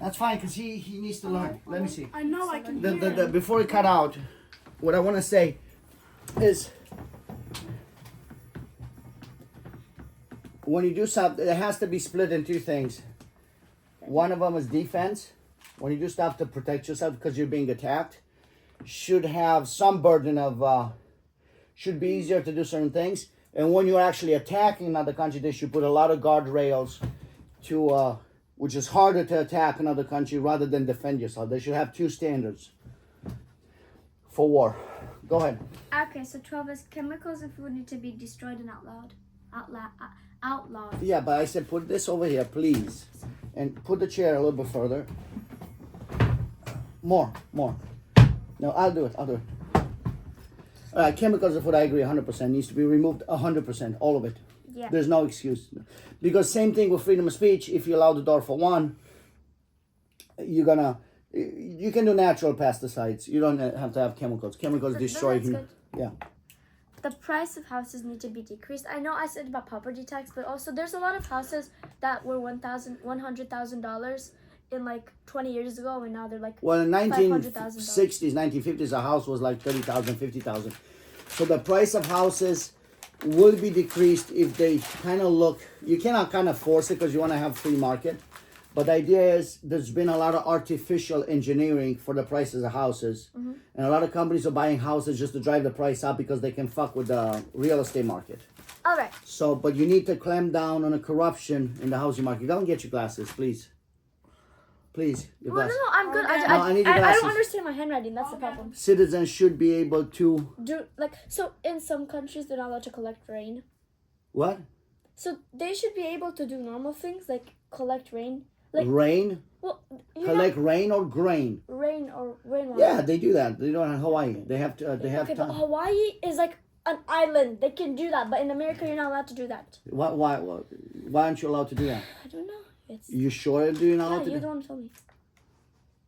That's fine, because he needs to learn. Let me see. I know I can hear. Before we cut out, what I want to say is, when you do something, it has to be split in two things. One of them is defense. When you do stuff to protect yourself because you're being attacked, should have some burden of, should be easier to do certain things. And when you're actually attacking another country, they should put a lot of guardrails to, which is harder to attack another country rather than defend yourself. They should have two standards for war. Go ahead. Okay, so 12 is chemicals and food need to be destroyed and outlawed. Outlawed. Yeah, but I said put this over here, please. And put the chair a little bit further. More. No, I'll do it. All right, chemicals and food, I agree 100%. Needs to be removed 100%, all of it. Yeah. There's no excuse. Because same thing with freedom of speech. If you allow the door for one, you can do natural pesticides. You don't have to have chemicals. Chemicals destroy that's good. Yeah. The price of houses need to be decreased. I know I said about property tax, but also there's a lot of houses that were $100,000 in like 20 years ago, and now they're like Well, in $500,000. 1960s, 1950s, a house was like 30,000, 50,000. So the price of houses will be decreased if they kind of look. You cannot kind of force it because you want to have free market. But the idea is there's been a lot of artificial engineering for the prices of houses. Mm-hmm. And a lot of companies are buying houses just to drive the price up because they can fuck with the real estate market. All right. So, but you need to clamp down on the corruption in the housing market. Go and get your glasses, please. Please, your Well, glasses. no, I'm good. No, I need your I glasses. don't understand my handwriting. That's the problem. Citizens should be able to... So in some countries they're not allowed to collect rain. What? So they should be able to do normal things like collect rain. Like Rain? well, Collect rain or grain? rain or rainwater. Yeah, they do that. They do it in Hawaii. They have to. They have Okay, but time. Hawaii is like an island. They can do that, but in America you're not allowed to do that. Why aren't you allowed to do that? I don't know. It's You sure you're not allowed to you're do the one who told me.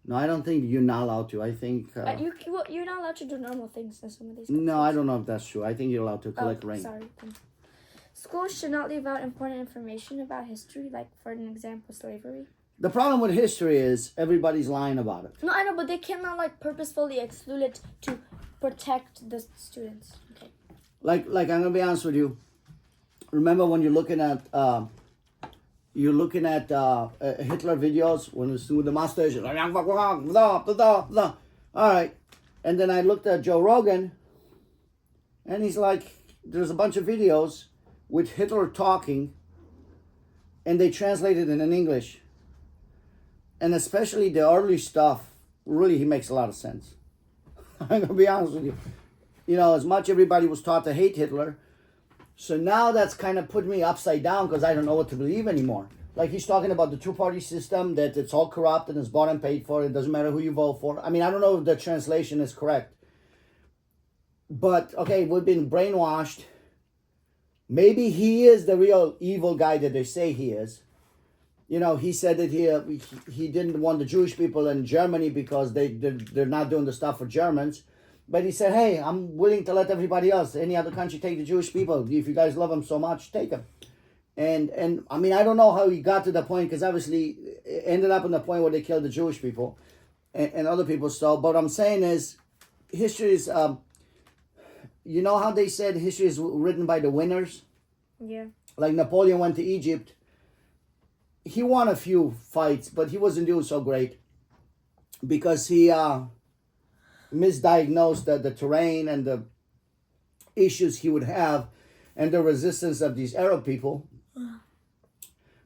No, I don't think you're not allowed to. I think... You're not allowed to do normal things in some of these. no, I don't know if that's true. I think you're allowed to collect rain. Sorry. Schools should not leave out important information about history, like for an example, slavery. The problem with history is everybody's lying about it. No, I know, but they cannot like purposefully exclude it to protect the students. Okay. Like I'm gonna be honest with you. Remember when you're looking at Hitler videos when it's with the mustache. All right, and then I looked at Joe Rogan, and he's like, there's a bunch of videos with Hitler talking, and they translated it in English. And especially the early stuff, really, he makes a lot of sense. I'm gonna be honest with you. You know, as much everybody was taught to hate Hitler, so now that's kind of put me upside down because I don't know what to believe anymore. Like he's talking about the two-party system, that it's all corrupt and it's bought and paid for. It doesn't matter who you vote for. I mean, I don't know if the translation is correct. But, okay, we've been brainwashed. Maybe he is the real evil guy that they say he is. You know, he said that he didn't want the Jewish people in Germany because they're not doing the stuff for Germans. But he said, hey, I'm willing to let everybody else, any other country, take the Jewish people. If you guys love them so much, take them. And I mean, I don't know how he got to the point, because obviously it ended up in the point where they killed the Jewish people and other people. So, but what I'm saying is, history is, you know how they said history is written by the winners? Yeah. Like Napoleon went to Egypt. He won a few fights, but he wasn't doing so great because he misdiagnosed the terrain and the issues he would have and the resistance of these Arab people.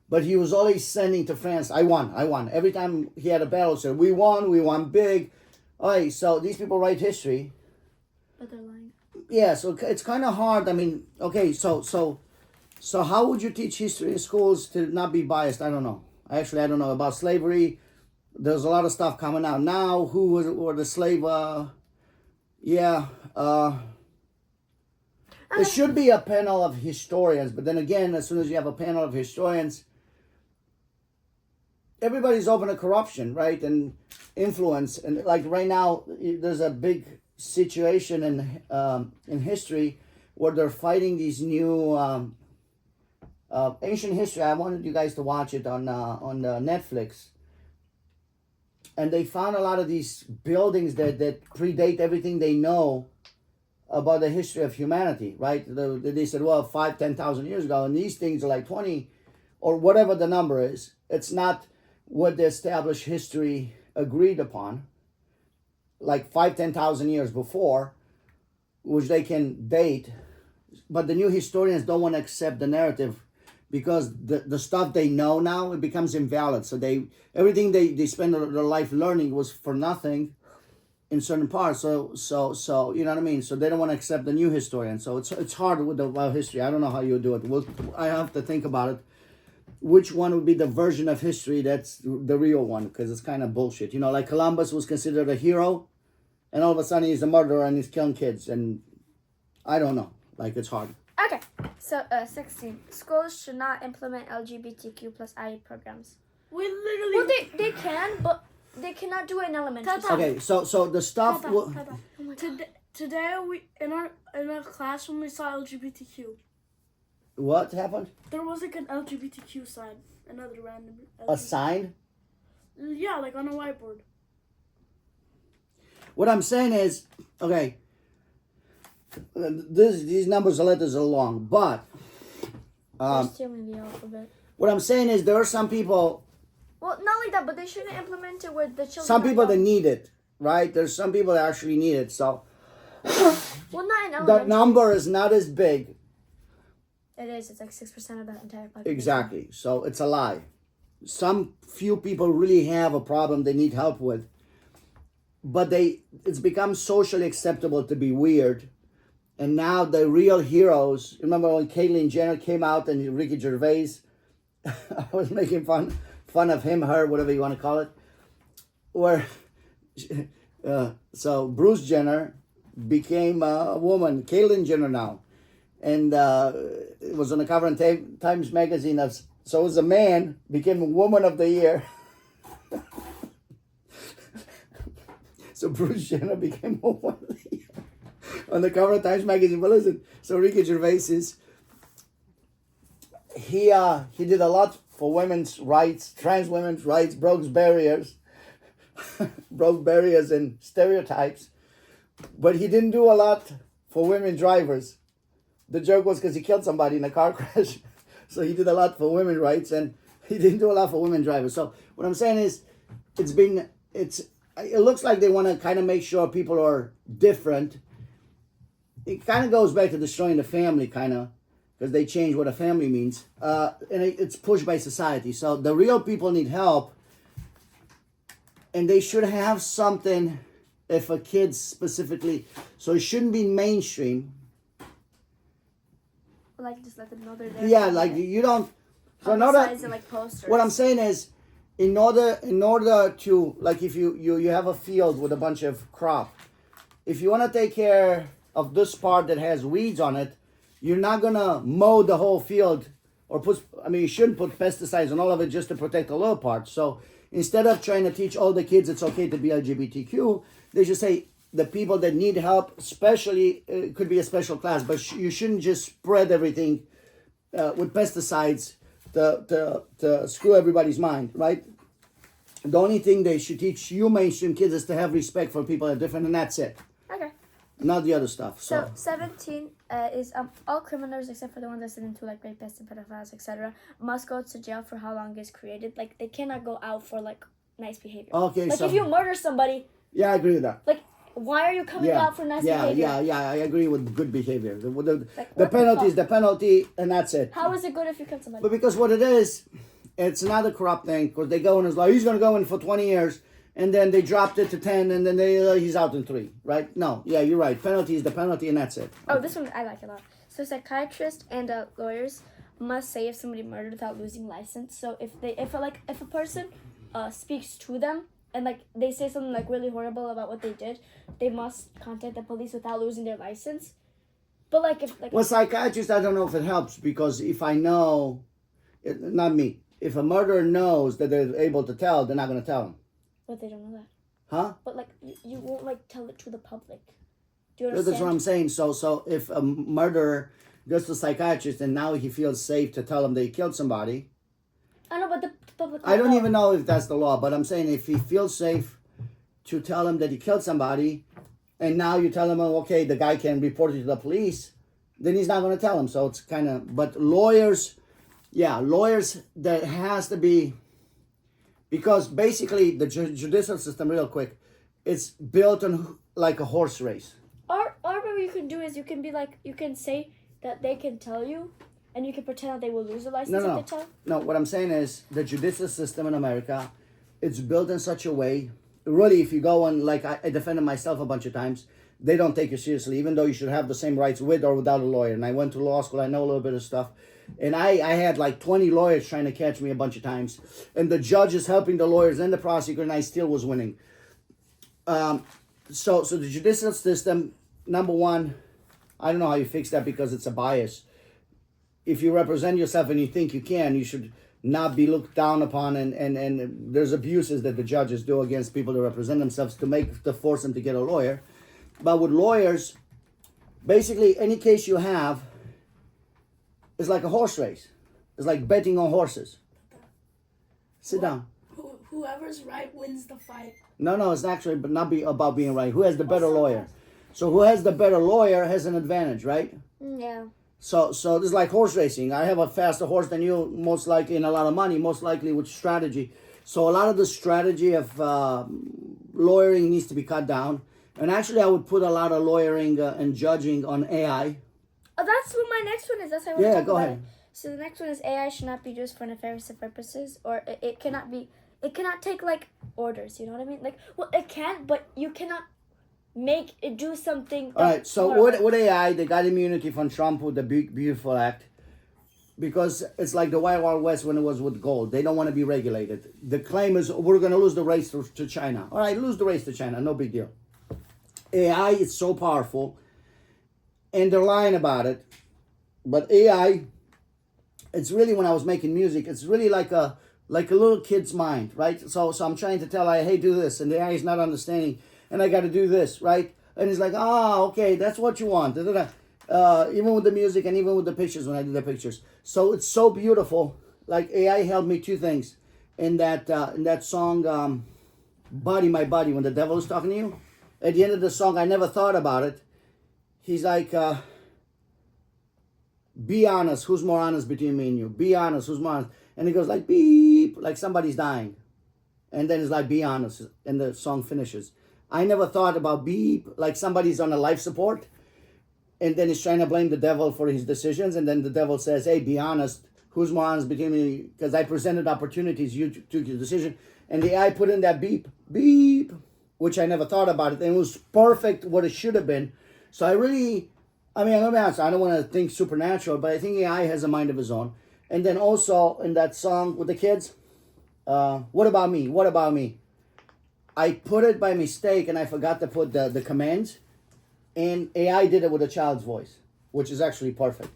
But he was always sending to France, I won. Every time he had a battle, he said, we won big. All right, so these people write history. But they're lying. Yeah, so it's kind of hard. I mean, okay, so how would you teach history in schools to not be biased? I don't know. I don't know about slavery. There's a lot of stuff coming out now. Who were the slave? There should be a panel of historians, but then again, as soon as you have a panel of historians, everybody's open to corruption, right? And influence. And like right now, there's a big situation in history where they're fighting these new ancient history. I wanted you guys to watch it on Netflix. and they found a lot of these buildings that predate everything they know about the history of humanity, right? They said, well, 5, 10,000 years ago, and these things are like 20 or whatever the number is. It's not what the established history agreed upon, like 5, 10,000 years before, which they can date. But the new historians don't want to accept the narrative because the stuff they know now, it becomes invalid. So everything they spend their life learning was for nothing in certain parts. So you know what I mean? So they don't want to accept the new historian. So it's hard with about history. I don't know how you do it. I have to think about it. Which one would be the version of history that's the real one? Because it's kind of bullshit. You know, like Columbus was considered a hero, and all of a sudden he's a murderer and he's killing kids. And I don't know. Like, it's hard. Okay, so 16. Schools should not implement LGBTQ plus IA programs. We literally. Well, they can, but they cannot do it in elementary school. Okay, so the stuff. Today we in our class when we saw LGBTQ, What happened? there was like an LGBTQ sign, another random. A sign? Yeah, like on a whiteboard. What I'm saying is, okay, these numbers of letters are long, but There's too many alphabet. what I'm saying is there are some people, Well, not like that, but they shouldn't implement it where the children. some are people that young. need it, right? There's some people that actually need it. So Well, not in the elementary. number is not as big. It is. It's like 6% of the entire population. Exactly. So it's a lie. Some few people really have a problem they need help with. But it's become socially acceptable to be weird. And now the real heroes, remember when Caitlyn Jenner came out and Ricky Gervais, I was making fun of him, her, whatever you want to call it. Where, so Bruce Jenner became a woman, Caitlyn Jenner now. And it was on the cover of Times Magazine. So it was a man, became a woman of the year. So Bruce Jenner became a woman of the year on the cover of Times Magazine. But listen, so Ricky Gervais is, he did a lot for women's rights, trans women's rights, broke barriers and stereotypes. But he didn't do a lot for women drivers. The joke was because he killed somebody in a car crash. So he did a lot for women's rights, and he didn't do a lot for women drivers. So what I'm saying is, it looks like they want to kind of make sure people are different. It kind of goes back to destroying the family, kind of, because they change what a family means. And it's pushed by society. So the real people need help, and they should have something if a kid specifically. So it shouldn't be mainstream. Like, just let them know they're there. Yeah, like you don't. So Publicize it like posters. what I'm saying is, in order to, like, if you have a field with a bunch of crop, if you want to take care of this part that has weeds on it, you're not gonna mow the whole field or you shouldn't put pesticides on all of it just to protect the little part. So instead of trying to teach all the kids it's okay to be LGBTQ, they should say the people that need help, especially, it could be a special class, but you shouldn't just spread everything with pesticides to screw everybody's mind, right? The only thing they should teach you mainstream kids is to have respect for people that are different, and that's it. Okay. Not the other stuff. So 17 is all criminals except for the ones that sit into like rapists and pedophiles, etc., must go to jail for how long is created. Like, they cannot go out for like nice behavior. Okay, Like, so if you murder somebody, yeah, I agree with that. like, why are you coming out for nice behavior? Yeah, I agree with good behavior. The what penalty is the the penalty, and that's it. How is it good if you kill somebody? But because what it is, it's not a corrupt thing. Because they go in as like, he's going to go in for 20 years, and then they dropped it to 10, and then he's out in 3, right? No, yeah, you're right. Penalty is the penalty, and that's it. Oh, this one I like a lot. So psychiatrists and lawyers must say if somebody murdered without losing license. So if a person speaks to them and like they say something like really horrible about what they did, they must contact the police without losing their license. But like if like Well, psychiatrists, I don't know if it helps, because if I know, not me, if a murderer knows that they're able to tell, they're not going to tell him. but they don't know that. Huh? But like you won't like tell it to the public. Do you That's understand? what I'm saying. So if a murderer goes to a psychiatrist and now he feels safe to tell him they killed somebody. I know, but public. I don't even know if that's the law, but I'm saying if he feels safe to tell him that he killed somebody, and now you tell him, oh, okay, the guy can report it to the police, then he's not going to tell him. So it's kind of, but lawyers, that has to be, because basically the judicial system, real quick, it's built on like a horse race. Or what you can do is you can be like, you can say that they can tell you, and you can pretend that they will lose the license if they tell. No, what I'm saying is the judicial system in America, it's built in such a way, really, if you go and, like I defended myself a bunch of times, they don't take you seriously, even though you should have the same rights with or without a lawyer. And I went to law school, I know a little bit of stuff. And I had like 20 lawyers trying to catch me a bunch of times. And the judge is helping the lawyers and the prosecutor, and I still was winning. So the judicial system, number one, I don't know how you fix that because it's a bias. If you represent yourself and you think you can, you should not be looked down upon, and there's abuses that the judges do against people that represent themselves to force them to get a lawyer. But with lawyers, basically any case you have is like a horse race. It's like betting on horses. Sit down. Whoever's right wins the fight. No, it's actually but not about being right. Who has the better lawyer? So who has the better lawyer has an advantage, right? Yeah. So this is like horse racing. I have a faster horse than you, most likely, and a lot of money, most likely with strategy. So a lot of the strategy of lawyering needs to be cut down. And actually, I would put a lot of lawyering and judging on AI. Oh, that's what my next one is. That's what I want to Yeah, talk go about. ahead. So the next one is AI should not be used for nefarious purposes, or it cannot take like orders. You know what I mean? Like, well, it can, but you cannot make it do something. All right, so with AI, they got immunity from Trump with the Big Beautiful Act because it's like the Wild Wild West when it was with gold. They don't want to be regulated. The claim is we're going to lose the race to China. All right, lose the race to China, no big deal. AI is so powerful, and they're lying about it. But AI, it's really, when I was making music, it's really like a little kid's mind, right? So I'm trying to tell AI, hey, do this, and the AI is not understanding, and I got to do this, right? And it's like, okay, that's what you want. Even with the music and even with the pictures, when I did the pictures. So it's so beautiful. Like AI helped me two things. In that song, Body, My Body, when the devil is talking to you, at the end of the song, I never thought about it. He's like, be honest, who's more honest between me and you? Be honest, who's more honest? And it goes like, beep, like somebody's dying. And then it's like, be honest, and the song finishes. I never thought about beep, like somebody's on a life support, and then he's trying to blame the devil for his decisions, and then the devil says, hey, be honest, who's more honest between me? Because I presented opportunities, you took your decision, and the AI put in that beep, beep, which I never thought about it, and it was perfect what it should have been. So I'm going to be honest, I don't want to think supernatural, but I think AI has a mind of his own. And then also in that song with the kids, what about me? What about me? I put it by mistake and I forgot to put the commands, and AI did it with a child's voice, which is actually perfect.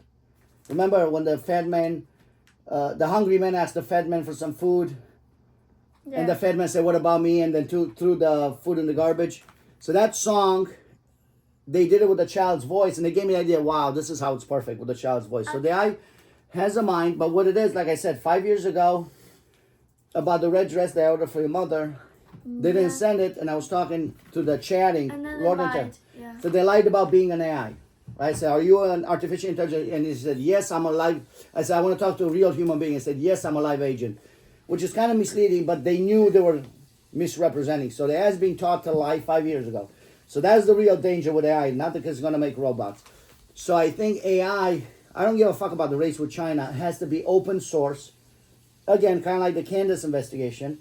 Remember when the fat man, the hungry man asked the fat man for some food, and the fat man said, what about me? And then threw the food in the garbage. So that song, they did it with a child's voice, and they gave me the idea, wow, this is how it's perfect with a child's voice. So the AI has a mind, but what it is, like I said, 5 years ago, about the red dress they ordered for your mother, they didn't send it, and I was talking to the chatting. And then Lord they and lied. Ted. Yeah. So they lied about being an AI. I said, are you an artificial intelligence? And he said, yes, I'm a live. I said, I want to talk to a real human being. He said, yes, I'm a live agent, which is kind of misleading, but they knew they were misrepresenting. So the AI is being taught to lie 5 years ago. So that's the real danger with AI, not because it's going to make robots. So I think AI, I don't give a fuck about the race with China. It has to be open source. Again, kind of like the Candace investigation.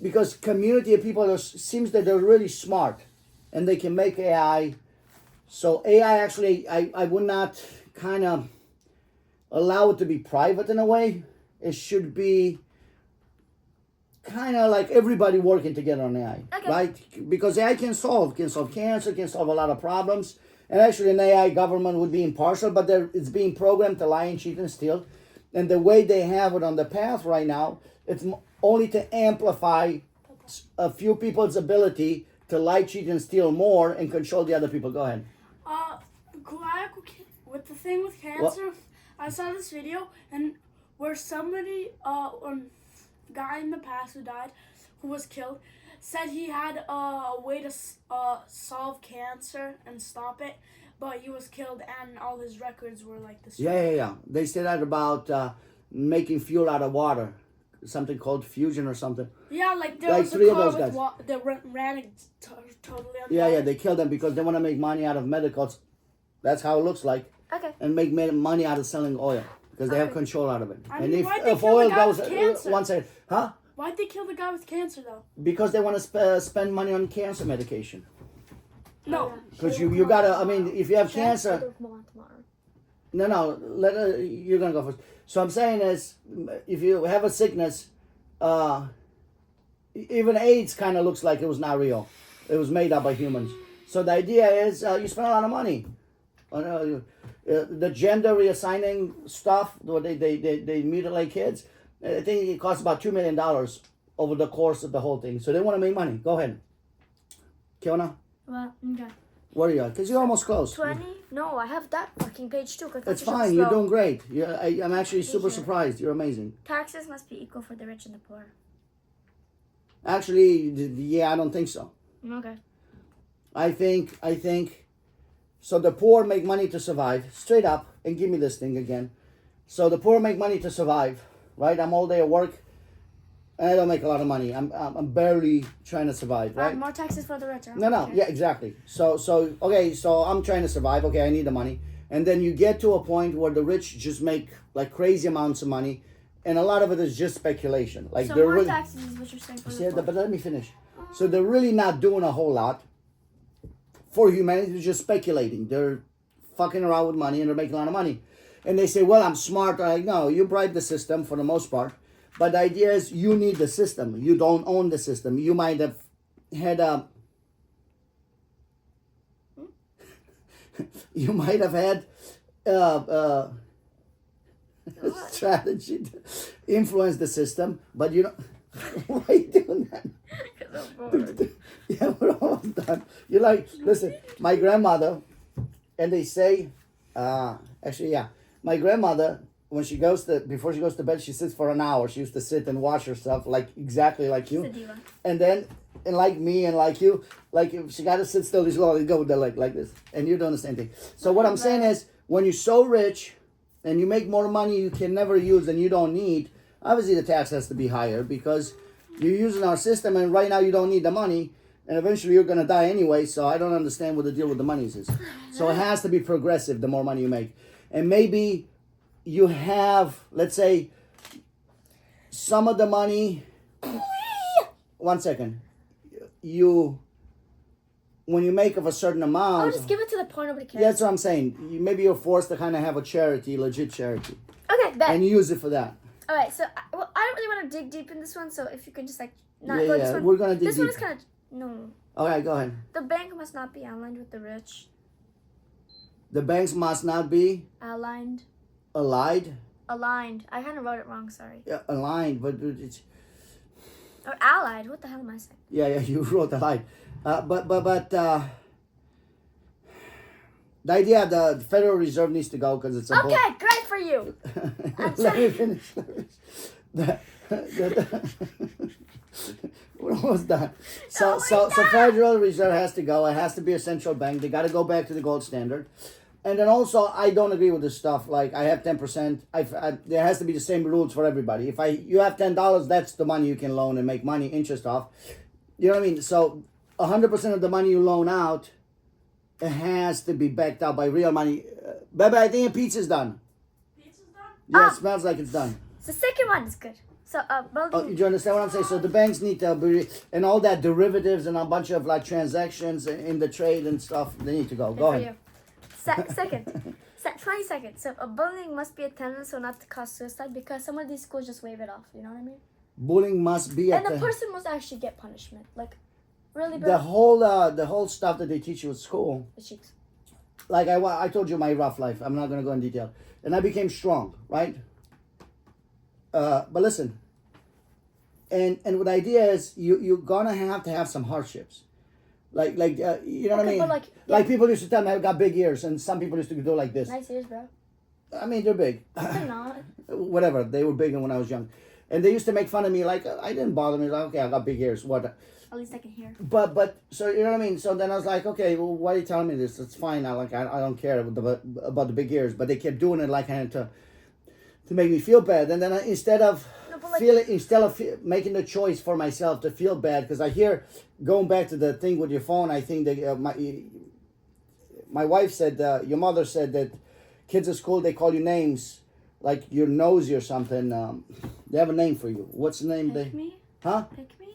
Because community of people seems that they're really smart and they can make AI. So AI actually, I would not kind of allow it to be private in a way. It should be kind of like everybody working together on AI, right? Because AI can solve cancer, can solve a lot of problems. And actually an AI government would be impartial, but it's being programmed to lie and cheat and steal. And the way they have it on the path right now, it's only to amplify a few people's ability to lie, cheat, and steal more and control the other people. Go ahead. With the thing with cancer, I saw this video and where somebody guy in the past who died, who was killed, said he had a way to solve cancer and stop it, but he was killed and all his records were like destroyed. Yeah. They said that about making fuel out of water, something called fusion or something. Yeah, like there Like was three a of car those with guys. that ran it totally on Yeah, fire. they killed them because they want to make money out of medicals. That's how it looks like, Okay. and make money out of selling oil because they have Okay. control out of it. I And mean, if, why'd they if kill the oil guy goes, with cancer? one second, huh? Why'd they kill the guy with cancer though? Because they want to spend money on cancer medication. No. Because you gotta, I mean, if you have cancer, Tomorrow. no, you're gonna go first. So I'm saying is, if you have a sickness, even AIDS kind of looks like it was not real. It was made up by humans. So the idea is, you spend a lot of money. The gender reassigning stuff, where they mutilate kids, I think it costs about $2 million over the course of the whole thing. So they want to make money. Go ahead. Kiona, Well, okay. what are you at? Because you're almost close. 20? No, I have that fucking page too. 'cause That's that's fine. You're doing great. I'm actually super you. surprised. You're amazing. Taxes must be equal for the rich and the poor. Actually, yeah, I don't think so. Okay. I think, so the poor make money to survive, straight up, and give me this thing again. So the poor make money to survive, right? I'm all day at work, and I don't make a lot of money. I'm barely trying to survive, right? More taxes for the rich. Huh? No, Okay. yeah, exactly. So okay, so I'm trying to survive. Okay, I need the money, and then you get to a point where the rich just make like crazy amounts of money, and a lot of it is just speculation. Like So they're more really, taxes is what you're saying for see, the poor. but let me finish. So they're really not doing a whole lot for humanity. They're just speculating. They're fucking around with money and they're making a lot of money. And they say, well, I'm smart. I'm like, no, you bribe the system for the most part. But the idea is you need the system. You don't own the system. You might have had a... you might have had strategy to influence the system, but you don't... Why are you doing that? Yeah, we're almost done. You're like, listen, my grandmother, and they say, my grandmother, when she goes to, before she goes to bed, she sits for an hour. She used to sit and wash herself, like exactly like you. It's a diva. And then, and like me and like you, like if she got to sit still, she's going to go with the leg like this. And you're doing the same thing. So what I'm saying is, when you're so rich and you make more money you can never use and you don't need, obviously the tax has to be higher because you're using our system and right now you don't need the money and eventually you're going to die anyway. So I don't understand what the deal with the money is. So it has to be progressive the more money you make. And maybe you have, let's say, some of the money. 1 second. When you make of a certain amount. Oh, just give it to the poor. Nobody cares. Yeah, that's what I'm saying. Maybe you're forced to kind of have a charity, legit charity, Okay, bet. and use it for that. All right, so I don't really want to dig deep in this one. So if you can just like not Yeah, go yeah, this one. we're gonna dig This one deep. is kind of no. Okay, go ahead. The bank must not be aligned with the rich. The banks must not be Aligned. allied. Aligned. I kind of wrote it wrong. Sorry. Yeah, aligned, but it's Or allied. What the hell am I saying? yeah, you wrote allied. But the idea the Federal Reserve needs to go because it's a Okay, great for you. Let me finish. We're almost done. So, Oh my so God. Federal Reserve has to go. It has to be a central bank. They got to go back to the gold standard. And then also, I don't agree with this stuff. Like I have 10%. There has to be the same rules for everybody. If you have $10, that's the money you can loan and make money interest off. You know what I mean? So 100% of the money you loan out, it has to be backed up by real money. Baby, I think your pizza's done. Pizza's done? Yeah, Ah. it smells like it's done. The second one is good. So Oh, building. do you understand what I'm saying? So the banks need to be, and all that derivatives and a bunch of like transactions in the trade and stuff, they need to go. Go for ahead. you. Second. 20 seconds. So a bullying must be attended so not to cause suicide because some of these schools just wave it off. You know what I mean? Bullying must be at And the person must actually get punishment. Like, really, bro? the whole stuff that they teach you at school. The cheeks. Like I told you my rough life. I'm not gonna go in detail. And I became strong, right? But listen. And what the idea is you're gonna have to have some hardships. Like you know what I Okay, mean? but like, Like people used to tell me I've got big ears, and some people used to do like this. Nice ears, bro. I mean, they're big. They're not. Whatever, they were big when I was young. And they used to make fun of me, like, I didn't bother me. Like, okay, I got big ears. What? At least I can hear. But so you know what I mean. So then I was like, okay, well, why are you telling me this? It's fine. I don't care about the big ears. But they kept doing it like kind of to make me feel bad. And then instead of making the choice for myself to feel bad, because I hear, going back to the thing with your phone, I think that my wife said, your mother said that kids at school, they call you names like you're nosy or something. They have a name for you. What's the name? Pick me? Huh?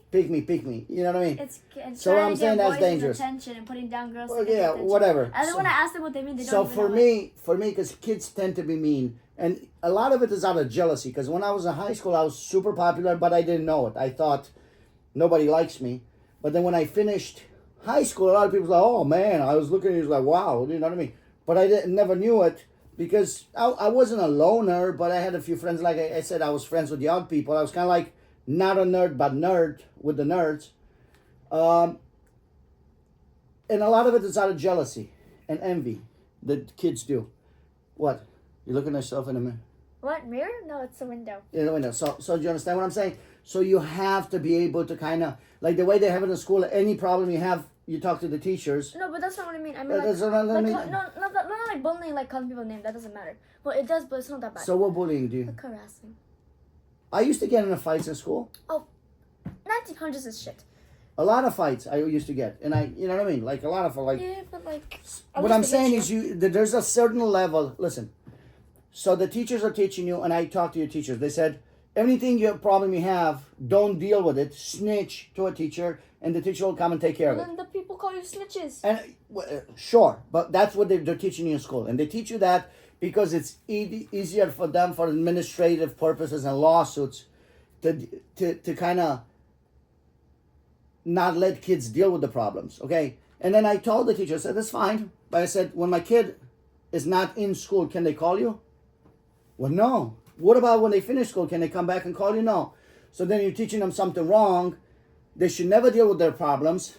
Pick me? Pick me. You know what I mean? It's So trying I'm to saying get that's boys' dangerous. attention and putting down girls. Well, to get yeah, attention. whatever. And then when I ask them what they mean, they So don't even know for me, because kids tend to be mean, and a lot of it is out of jealousy. Because when I was in high school, I was super popular, but I didn't know it. I thought nobody likes me. But then when I finished high school, a lot of people were like, "Oh man," I was looking at you like, "Wow," you know what I mean? But I never knew it because I wasn't a loner, but I had a few friends. Like I said, I was friends with young people. I was kind of like not a nerd, but nerd with the nerds. And a lot of it is out of jealousy and envy that kids do. What? You looking at yourself in the mirror? What, mirror? No, it's a window. In the window. So do you understand what I'm saying? So you have to be able to kind of, like the way they have it in school, any problem you have, you talk to the teachers. No, but that's not what I mean. I mean, That's what I mean. not like bullying, like calling people names. That doesn't matter. Well, it does, but it's not that bad. So what bullying do you? Like harassing. I used to get into fights in school. 1900s is shit. A lot of fights I used to get. And you know what I mean? Like a lot of, like. Yeah, but like. What I'm saying is that there's a certain level, listen. So the teachers are teaching you, and I talked to your teachers. They said, problem you have, don't deal with it. Snitch to a teacher, and the teacher will come and take care of it. And then the people call you snitches. And sure, but that's what they're teaching you in school, and they teach you that because it's easier for them for administrative purposes and lawsuits to kind of not let kids deal with the problems. Okay, and then I told the teacher, I said that's fine, but I said when my kid is not in school, can they call you? Well, no. What about when they finish school? Can they come back and call you? No. So then you're teaching them something wrong. They should never deal with their problems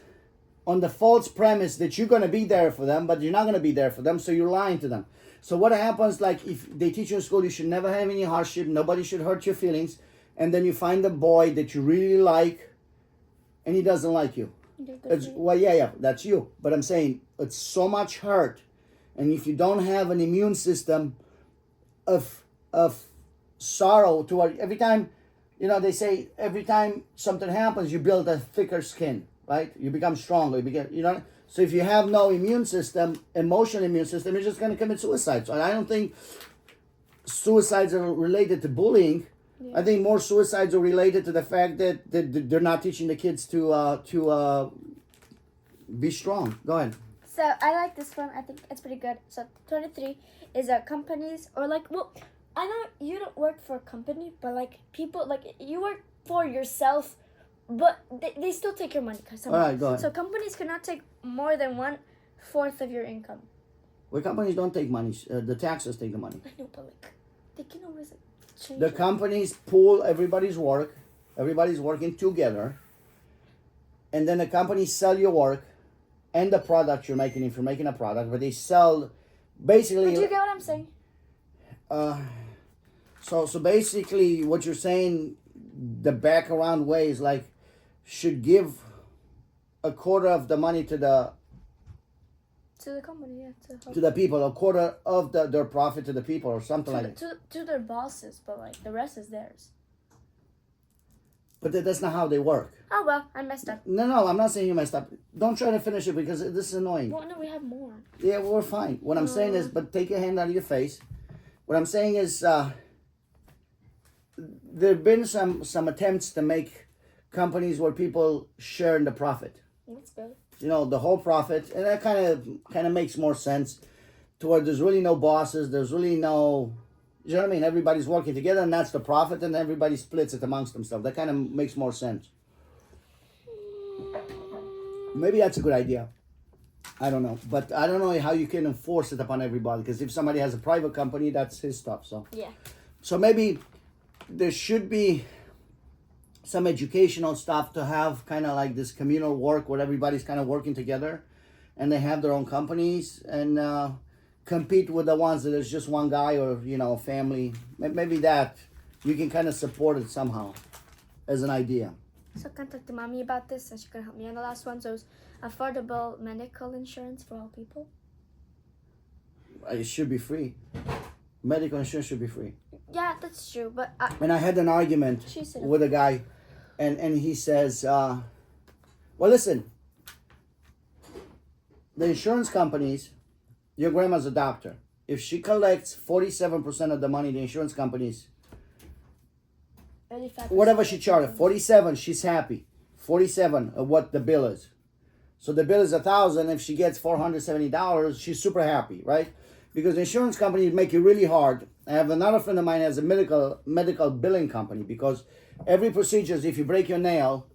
on the false premise that you're going to be there for them, but you're not going to be there for them, so you're lying to them. So what happens, like if they teach you in school, you should never have any hardship, nobody should hurt your feelings, and then you find a boy that you really like, and he doesn't like you. Well, yeah, that's you. But I'm saying it's so much hurt, and if you don't have an immune system of sorrow toward every time, they say every time something happens, you build a thicker skin, right? You become stronger. So if you have no immune system, emotional immune system, you're just going to commit suicide. So I don't think suicides are related to bullying. Yeah. I think more suicides are related to the fact that they're not teaching the kids to be strong. Go ahead. So I like this one. I think it's pretty good. So 23 is companies or I know you don't work for a company, but people you work for yourself, but they still take your money. All right, go ahead. So companies cannot take more than 1/4 of your income. Well, companies don't take money. The taxes take the money. I know, but they can always change. The companies pool everybody's work. Everybody's working together, and then the companies sell your work and the product you're making if you're making a product. But they sell basically. But do you get what I'm saying? So basically, what you're saying, the background way is should give 1/4 of the money to the company, yeah, to the people, 1/4 of their profit to the people, or something like that. To their bosses, but the rest is theirs. But that's not how they work. Oh well, I messed up. No, I'm not saying you messed up. Don't try to finish it because this is annoying. Well, no, we have more. Yeah, we're fine. What I'm saying is, but take your hand out of your face. What I'm saying is, there have been some attempts to make companies where people share in the profit. That's good. The whole profit, and that kind of makes more sense. To where there's really no bosses, there's really no, you know what I mean? Everybody's working together, and that's the profit, and everybody splits it amongst themselves. That kind of makes more sense. Maybe that's a good idea. I don't know, but I don't know how you can enforce it upon everybody. Because if somebody has a private company, that's his stuff. So yeah. So maybe there should be some educational stuff to have kind of like this communal work where everybody's kind of working together, and they have their own companies and compete with the ones that there's just one guy or a family. Maybe that you can kind of support it somehow as an idea. So contact mommy about this, and she can help me on the last one. So it's affordable medical insurance for all people. It should be free. Medical insurance should be free. Yeah, that's true. But And I had an argument She said- with a guy, and he says, well, listen, the insurance companies, your grandma's a doctor. If she collects 47% of the money, the insurance companies, 85%. whatever she charged, 47, she's happy. 47 of what the bill is. So the bill is $1,000. If she gets $470, she's super happy, right? Because the insurance companies make it really hard. I have another friend of mine has a medical billing company, because every procedure, if you break your nail,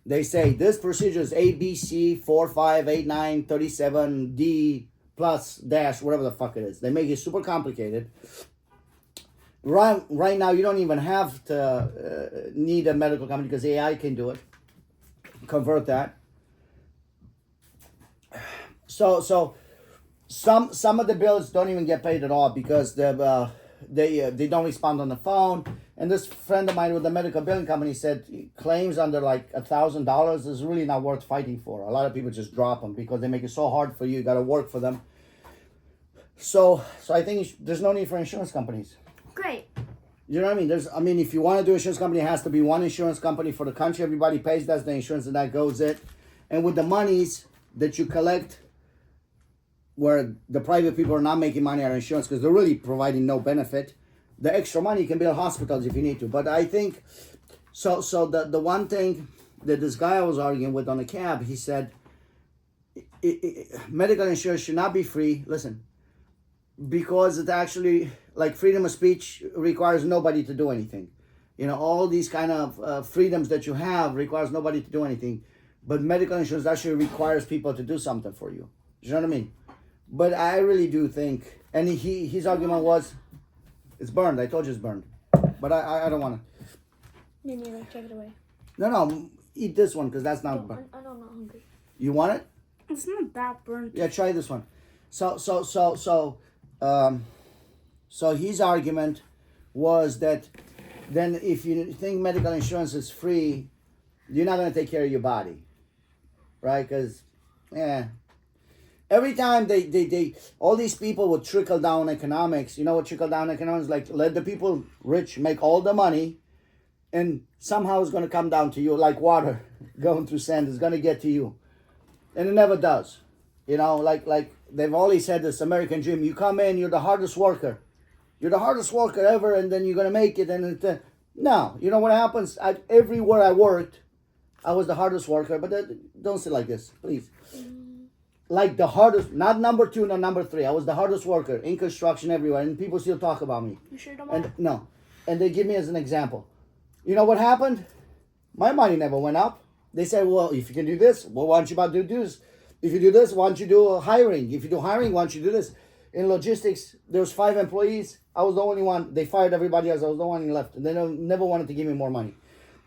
they say this procedure is A, B, C, 4, 5, 8, 9, 37, D plus dash, whatever the fuck it is. They make it super complicated. Right now, you don't even have to need a medical company, because AI can do it. Convert that. So some of the bills don't even get paid at all, because they don't respond on the phone. And this friend of mine with the medical billing company said claims under like $1,000 is really not worth fighting for. A lot of people just drop them because they make it so hard for you. You got to work for them. So I think there's no need for insurance companies. Great. You know what I mean? If you want to do insurance company, it has to be one insurance company for the country. Everybody pays. That's the insurance, and that goes it. And with the monies that you collect, where the private people are not making money on insurance because they're really providing no benefit, the extra money you can build hospitals if you need to. But I think so the one thing that this guy I was arguing with on a cab, he said medical insurance should not be free. Listen, because it actually, like, freedom of speech requires nobody to do anything. You know, all these kind of freedoms that you have requires nobody to do anything. But medical insurance actually requires people to do something for you. You know what I mean? But I really do think, and his argument was, it's burned. I told you it's burned. But I don't want to. Me neither. Take it away. No, eat this one, because that's not No, burned. I'm not hungry. You want it? It's not that burnt. Yeah, try this one. So his argument was that then if you think medical insurance is free, you're not going to take care of your body, right? Because, every time they all these people with trickle down economics, you know what trickle down economics is like? Let the people rich make all the money, and somehow it's going to come down to you like water going through sand. It's going to get to you, and it never does. You know, like they've always said this American dream. You come in, you're the hardest worker. You're the hardest worker ever, and then you're going to make it. And no, you know what happens? Everywhere I worked, I was the hardest worker. But don't say like this, please. Like the hardest, not number 2, not number 3. I was the hardest worker in construction everywhere. And people still talk about me. You sure don't want? And no. And they give me as an example. You know what happened? My money never went up. They said, well, if you can do this, well, why don't you about to do this? If you do this, why don't you do hiring? If you do hiring, why don't you do this? In logistics, there was 5 employees. I was the only one. They fired everybody else. I was the one who left. And they never wanted to give me more money.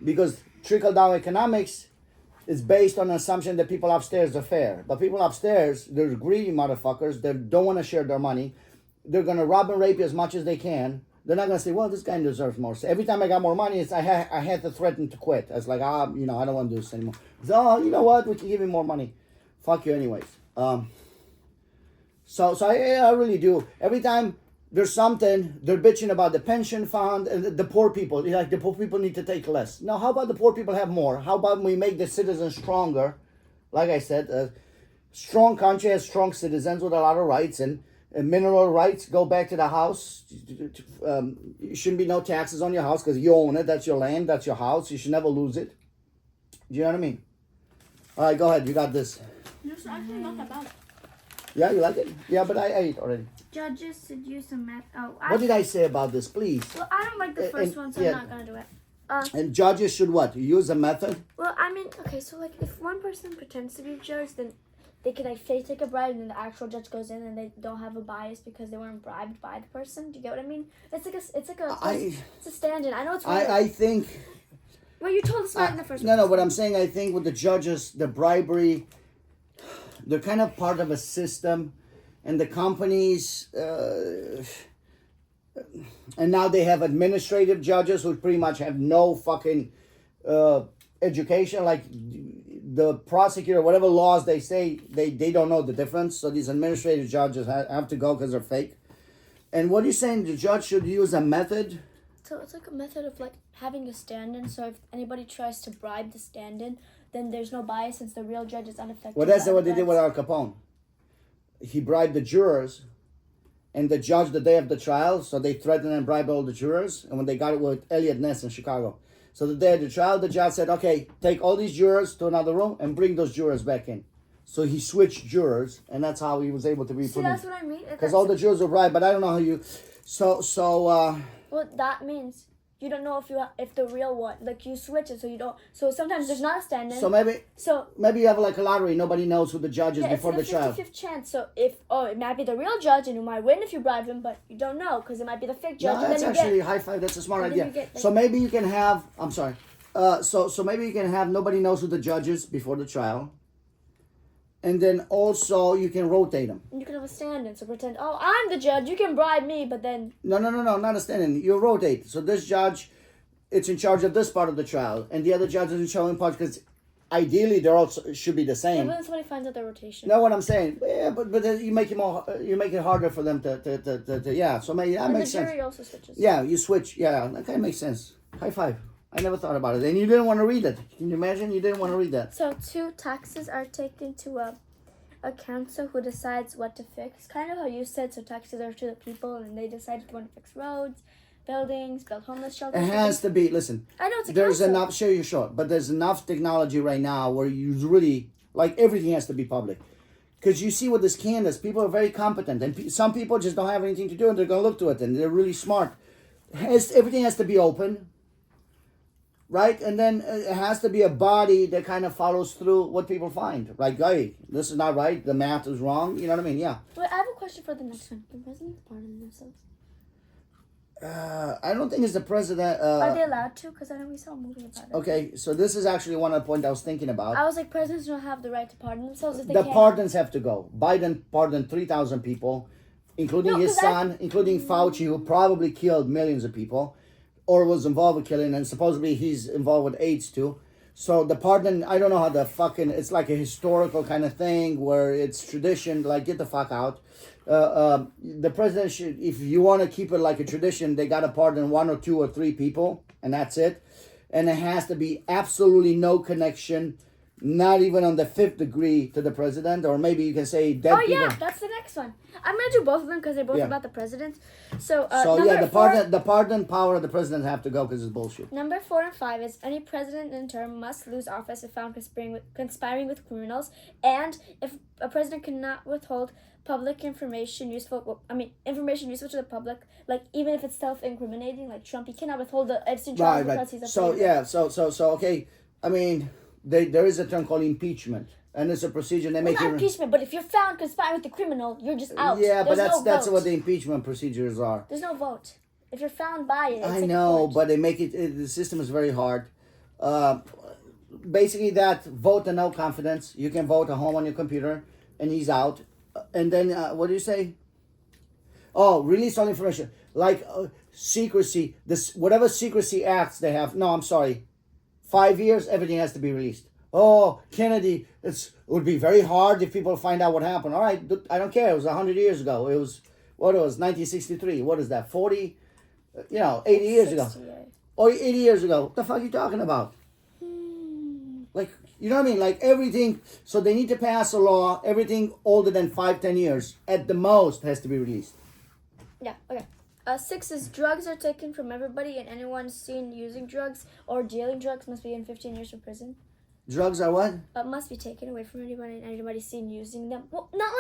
Because trickle-down economics is based on the assumption that people upstairs are fair. But people upstairs, they're greedy motherfuckers. They don't want to share their money. They're going to rob and rape you as much as they can. They're not going to say, well, this guy deserves more. So every time I got more money, I had to threaten to quit. I was like, I don't want to do this anymore. So, you know what? We can give you more money. Fuck you anyways. So I really do. Every time there's something, they're bitching about the pension fund and the poor people. Like, the poor people need to take less. Now, how about the poor people have more? How about we make the citizens stronger? Like I said, a strong country has strong citizens with a lot of rights, and mineral rights go back to the house. You shouldn't be no taxes on your house because you own it. That's your land. That's your house. You should never lose it. Do you know what I mean? All right, go ahead. You got this. There's actually not that bad. Yeah, you like it? Yeah, but I ate already. Judges should use some math. What did I say about this, please? Well, I don't like the first one, so yeah. I'm not gonna do it. And judges should what? Use a method? Well, I mean, okay, so like if one person pretends to be a judge, then they can like fake take a bribe, and then the actual judge goes in, and they don't have a bias because they weren't bribed by the person. Do you get what I mean? It's a stand-in. I know it's weird. I think. Well, you told us about it in the first. No, but I'm saying I think with the judges, the bribery, they're kind of part of a system, and the companies. and now they have administrative judges who pretty much have no fucking education. Like the prosecutor, whatever laws they say, they don't know the difference. So these administrative judges have to go because they're fake. And what are you saying? The judge should use a method? So it's like a method of like having a stand-in. So if anybody tries to bribe the stand-in, then there's no bias since the real judge is unaffected. Well, that's by what the they did bribes. with Al Capone. He bribed the jurors, and the judge the day of the trial, so they threatened and bribed all the jurors. And when they got it with Elliot Ness in Chicago, so the day of the trial, the judge said, "Okay, take all these jurors to another room and bring those jurors back in." So he switched jurors, and that's how he was able to be See, that's what I mean. because all the jurors were bribed. But I don't know how you. Well, that means you don't know if the real one, like you switch it, so you don't. So sometimes there's not a stand-in. So maybe you have like a lottery. Nobody knows who the judge is yeah, before the it's like trial. a 50-50 chance. So it might be the real judge, and you might win if you bribe him, but you don't know because it might be the fake judge. No, and that's then you actually get, high five. That's a smart and then idea. you get, like- So maybe you can have. I'm sorry. So maybe you can have nobody knows who the judge is before the trial, and then also you can rotate them. and you can have a stand-in. So pretend, oh, I'm the judge. You can bribe me, but then No, not a stand-in. You rotate. So this judge, it's in charge of this part of the trial, and the other judge is in charge of part because ideally they're all should be the yeah, same. but then somebody finds out the rotation. Know what I'm saying? Yeah, but then you make it harder for them to yeah. So maybe that and the makes sense. jury also switches. Yeah, you switch. Yeah, that kind of makes sense. High five. I never thought about it. And you didn't want to read it. Can you imagine? You didn't want to read that. So 2 taxes are taken to a council who decides what to fix. Kind of how you said. So taxes are to the people, and they decide if they want to fix roads, buildings, build homeless shelters. It has to be. Listen, I know it's a there's council. enough. Show you short, but there's enough technology right now where you really like everything has to be public. Because you see with this Candace, people are very competent, and some people just don't have anything to do, and they're gonna look to it, and they're really smart. Everything has to be open. Right, and then it has to be a body that kind of follows through what people find. Like, hey, this is not right. The math is wrong. You know what I mean? Yeah. Wait, I have a question for the next one. Can presidents pardon themselves? I don't think it's the president. Are they allowed to? Because I know we saw a movie about it. Okay, so this is actually one of the points I was thinking about. I was like, presidents don't have the right to pardon themselves if they The can. pardons have to go. Biden pardoned 3,000 people, including No, his 'cause son, including Fauci, who probably killed millions of people, or was involved with killing, and supposedly he's involved with AIDS too. So the pardon, I don't know how the fucking, it's like a historical kind of thing where it's tradition, like get the fuck out. The president should, if you want to keep it like a tradition, they got to pardon 1 or 2 or 3 people, and that's it. And it has to be absolutely no connection, not even on the 5th degree to the president, or maybe you can say dead Oh people. yeah, that's the next one. I'm gonna do both of them because they're both Yeah. about the president. So, So number yeah, the 4, pardon power of the president have to go because it's bullshit. Number 4 and 5 is any president in term must lose office if found conspiring with criminals, and if a president cannot withhold public information information useful to the public, like even if it's self-incriminating, like Trump, he cannot withhold the Epstein trial because he's a So failure. yeah, so okay. I mean, there is a term called impeachment, and it's a procedure they Well, make not it. impeachment, but if you're found conspiring with the criminal, you're just out. Yeah, but There's that's no what vote. the impeachment procedures are. There's no vote. If you're found by it, it's I like know, court. but they make the system is very hard. Basically, that vote and no confidence. You can vote at home on your computer, and he's out. And then what do you say? Oh, release all information like secrecy. This whatever secrecy acts they have. No, I'm sorry. 5 years, everything has to be released. Oh, Kennedy, it would be very hard if people find out what happened. All right, I don't care. It was 100 years ago. It was 1963. What is that? 40? 80 years ago. 68. Or 80 years ago. What the fuck are you talking about? Like, you know what I mean? Like everything. So they need to pass a law. Everything older than 5-10 years at the most has to be released. Yeah, okay. 6 is drugs are taken from everybody, and anyone seen using drugs or dealing drugs must be in 15 years in prison. Drugs are what? Must be taken away from anybody, and anybody seen using them. Well, not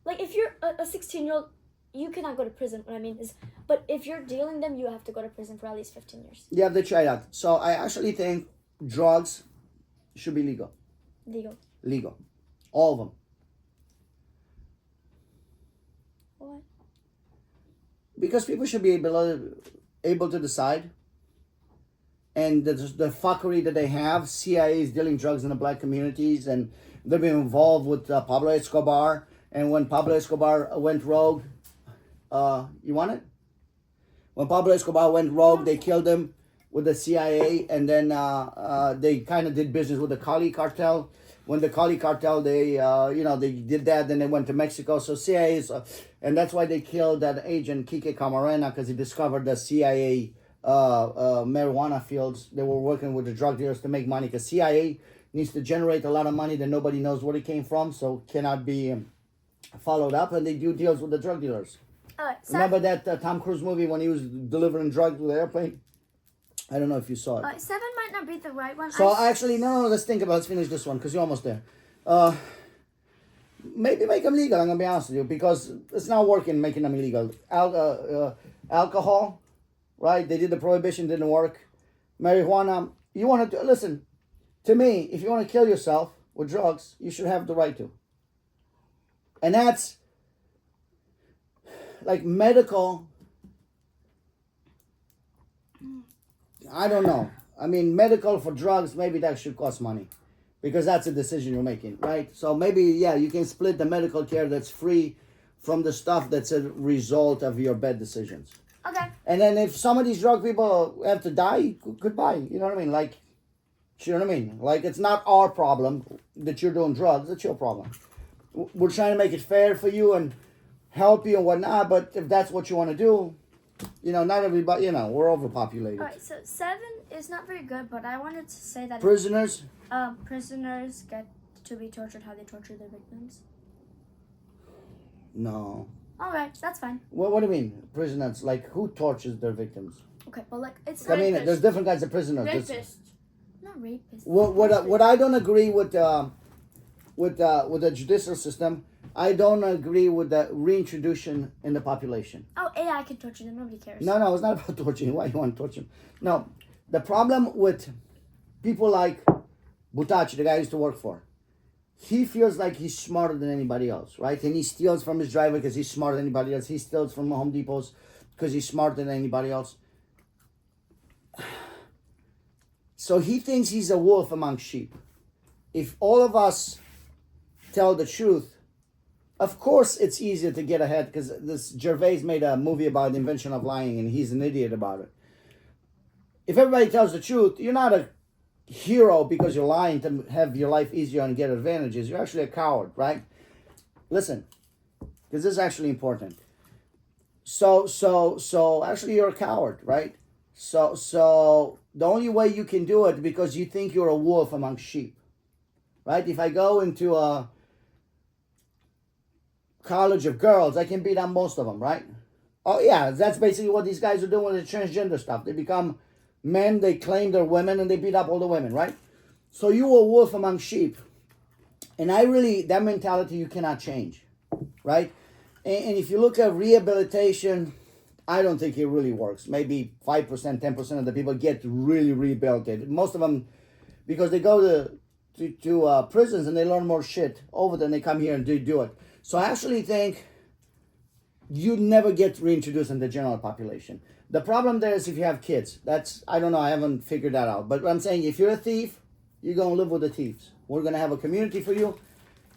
like if you're a 16-year-old, you cannot go to prison. What I mean is, but if you're dealing them, you have to go to prison for at least 15 years. Yeah, they try that. So I actually think drugs should be legal. Legal. All of them. What? Because people should be able to decide. And the fuckery that they have, CIA is dealing drugs in the black communities, and they've been involved with Pablo Escobar. And when Pablo Escobar went rogue, you want it? When Pablo Escobar went rogue, they killed him with the CIA, and then they kind of did business with the Cali cartel. When the Cali cartel, they they did that, then they went to Mexico. So CIA is, and that's why they killed that agent Kike Camarena, because he discovered the CIA marijuana fields. They were working with the drug dealers to make money, because CIA needs to generate a lot of money that nobody knows where it came from, so cannot be followed up, and they do deals with the drug dealers. Alright, Remember that Tom Cruise movie when he was delivering drugs with the airplane? I don't know if you saw it. 7 might not be the right one. So actually, no, let's think about it. Let's finish this one because you're almost there. Maybe make them legal, I'm going to be honest with you, because it's not working making them illegal. Alcohol, right? They did the prohibition, didn't work. Marijuana, you want to, listen, to me, if you want to kill yourself with drugs, you should have the right to. And that's like medical. I don't know. I mean, medical for drugs, maybe that should cost money because that's a decision you're making, right? So maybe, yeah, you can split the medical care that's free from the stuff that's a result of your bad decisions. Okay. And then if some of these drug people have to die, goodbye. You know what I mean? Like, you know what I mean? Like, it's not our problem that you're doing drugs. It's your problem. We're trying to make it fair for you and help you and whatnot, but if that's what you want to do, not everybody, we're overpopulated. Alright, so 7 is not very good, but I wanted to say that Prisoners? prisoners get to be tortured how they torture their victims. No. Alright, that's fine. What do you mean? Prisoners? Like, who tortures their victims? Okay, but like, it's I mean, there's different kinds of prisoners. There's- Rapist. not rapists. What I don't agree with the judicial system, I don't agree with the reintroduction in the population. Oh, AI can torture them, nobody cares. No, it's not about torturing. Why you want to torture him? No, the problem with people like Butachi, the guy I used to work for, he feels like he's smarter than anybody else, right? And he steals from his driver because he's smarter than anybody else. He steals from Home Depots because he's smarter than anybody else. So he thinks he's a wolf among sheep. If all of us tell the truth, of course it's easier to get ahead, because this Gervais made a movie about the invention of lying and he's an idiot about it. If everybody tells the truth, you're not a hero because you're lying to have your life easier and get advantages. You're actually a coward, right? Listen, because this is actually important. So actually you're a coward, right? So the only way you can do it because you think you're a wolf among sheep, right? If I go into a college of girls, I can beat on most of them, right? Oh yeah, that's basically what these guys are doing with the transgender stuff. They become men, they claim they're women, and they beat up all the women, right? So you a wolf among sheep. And that mentality you cannot change, right? And if you look at rehabilitation, I don't think it really works. Maybe 5%, 10% of the people get really rehabilitated. Most of them, because they go to prisons and they learn more shit over than they come here and do it. So I actually think you never get reintroduced in the general population. The problem there is if you have kids. I don't know, I haven't figured that out. But I'm saying if you're a thief, you're going to live with the thieves. We're going to have a community for you.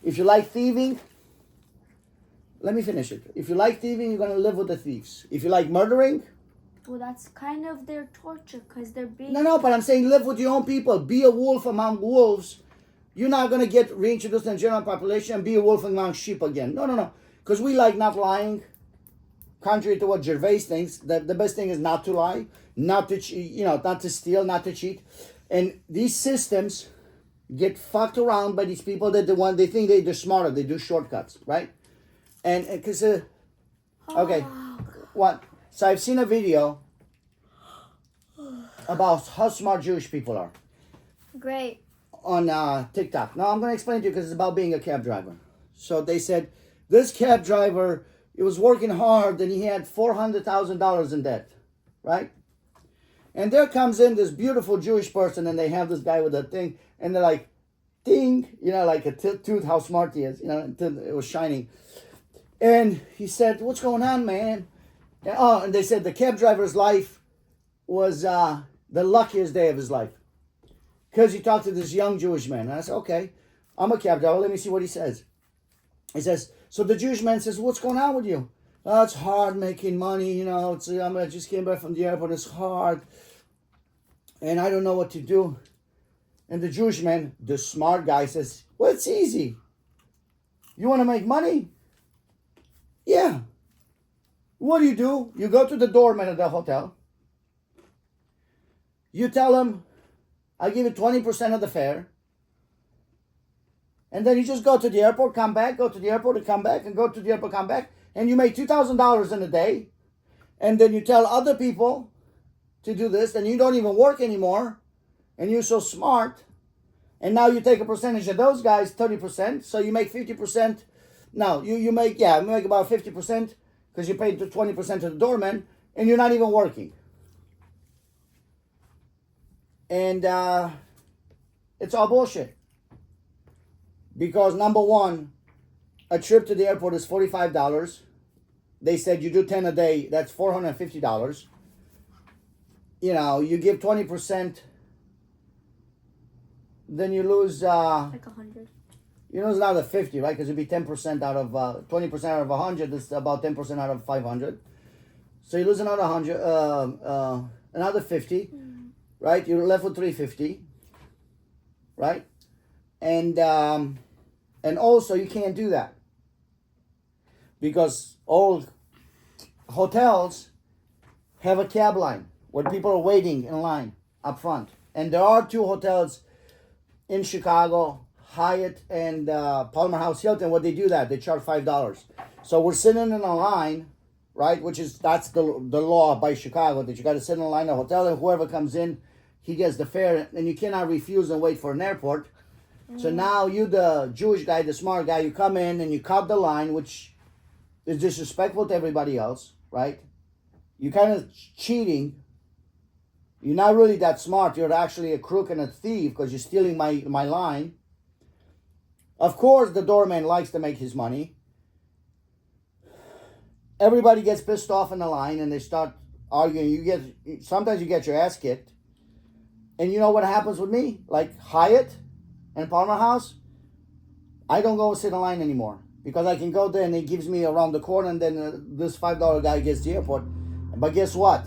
If you like thieving, let me finish it. If you like thieving, you're going to live with the thieves. If you like murdering... Well, that's kind of their torture, because they're being... No, but I'm saying live with your own people. Be a wolf among wolves. You're not going to get reintroduced in the general population and be a wolf among sheep again. No. Because we like not lying. Contrary to what Gervais thinks, the best thing is not to lie, not to steal, not to cheat. And these systems get fucked around by these people that they think they're smarter. They do shortcuts, right? And because, okay, what? So I've seen a video about how smart Jewish people are. Great. On TikTok. Now I'm going to explain to you because it's about being a cab driver. So they said this cab driver, he was working hard and he had $400,000 in debt, right? And there comes in this beautiful Jewish person and they have this guy with a thing and they're like, ding, like a tooth, how smart he is, it was shining. And he said, what's going on, man? And they said the cab driver's life was the luckiest day of his life. Because he talked to this young Jewish man. And I said, okay, I'm a cab driver. Let me see what he says. He says, so the Jewish man says, what's going on with you? Oh, it's hard making money, you know. I just came back from the airport. It's hard, and I don't know what to do. And the Jewish man, the smart guy, says, "Well, it's easy. You want to make money? Yeah. What do? You go to the doorman at the hotel. You tell him, I give you 20% of the fare. And then you just go to the airport, come back, go to the airport and come back, and go to the airport, come back. And you make $2,000 in a day. And then you tell other people to do this, and you don't even work anymore. And you're so smart. And now you take a percentage of those guys, 30%. So you make 50%. No, you make about 50% because you paid the 20% to the doorman, and you're not even working. And it's all bullshit. Because number one, a trip to the airport is $45. They said you do 10 a day, that's $450. You know, you give 20%, then you lose Like 100. you lose another 50, right? Because it'd be 10% out of 20% out of 100. That's about 10% out of 500. So you lose another 100, another 50, right? You're left with 350, right? And also you can't do that because all hotels have a cab line where people are waiting in line up front, and there are 2 hotels in Chicago, Hyatt and Palmer House Hilton. What they do that they charge $5. So we're sitting in a line, right? That's the law by Chicago, that you got to sit in a line at a hotel, and whoever comes in, he gets the fare, and you cannot refuse and wait for an airport. So now you, the Jewish guy, the smart guy, you come in and you cut the line, which is disrespectful to everybody else, right? You're kind of cheating. You're not really that smart. You're actually a crook and a thief because you're stealing my line. Of course, the doorman likes to make his money. Everybody gets pissed off in the line and they start arguing. Sometimes you get your ass kicked. And you know what happens with me? Like Hyatt and Palmer House, I don't go sit in line anymore because I can go there and it gives me around the corner, and then this $5 guy gets to the airport. But guess what?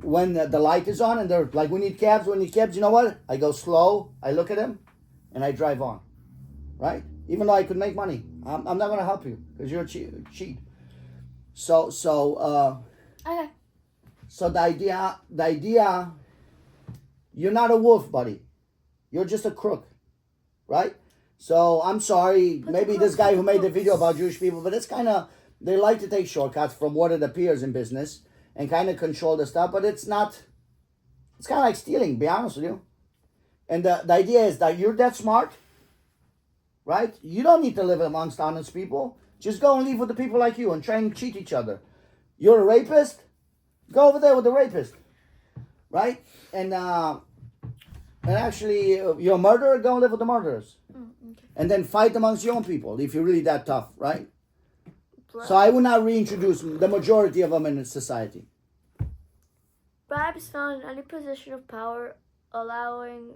When the light is on and they're like, we need cabs, you know what? I go slow, I look at them, and I drive on, right? Even though I could make money. I'm not going to help you because you're a cheat. So Okay. So the idea, you're not a wolf, buddy. You're just a crook, right? So I'm sorry, maybe this guy who made the video about Jewish people, but it's kind of, they like to take shortcuts from what it appears in business and kind of control the stuff, but it's not, it's kind of like stealing, be honest with you. And the idea is that you're that smart, right? You don't need to live amongst honest people. Just go and live with the people like you and try and cheat each other. You're a rapist? Go over there with the rapist, right? And actually, you're a murderer, go and live with the murderers. Okay. And then fight amongst your own people if you're really that tough, right? Right. So I would not reintroduce the majority of them in society. Bribes found in any position of power, allowing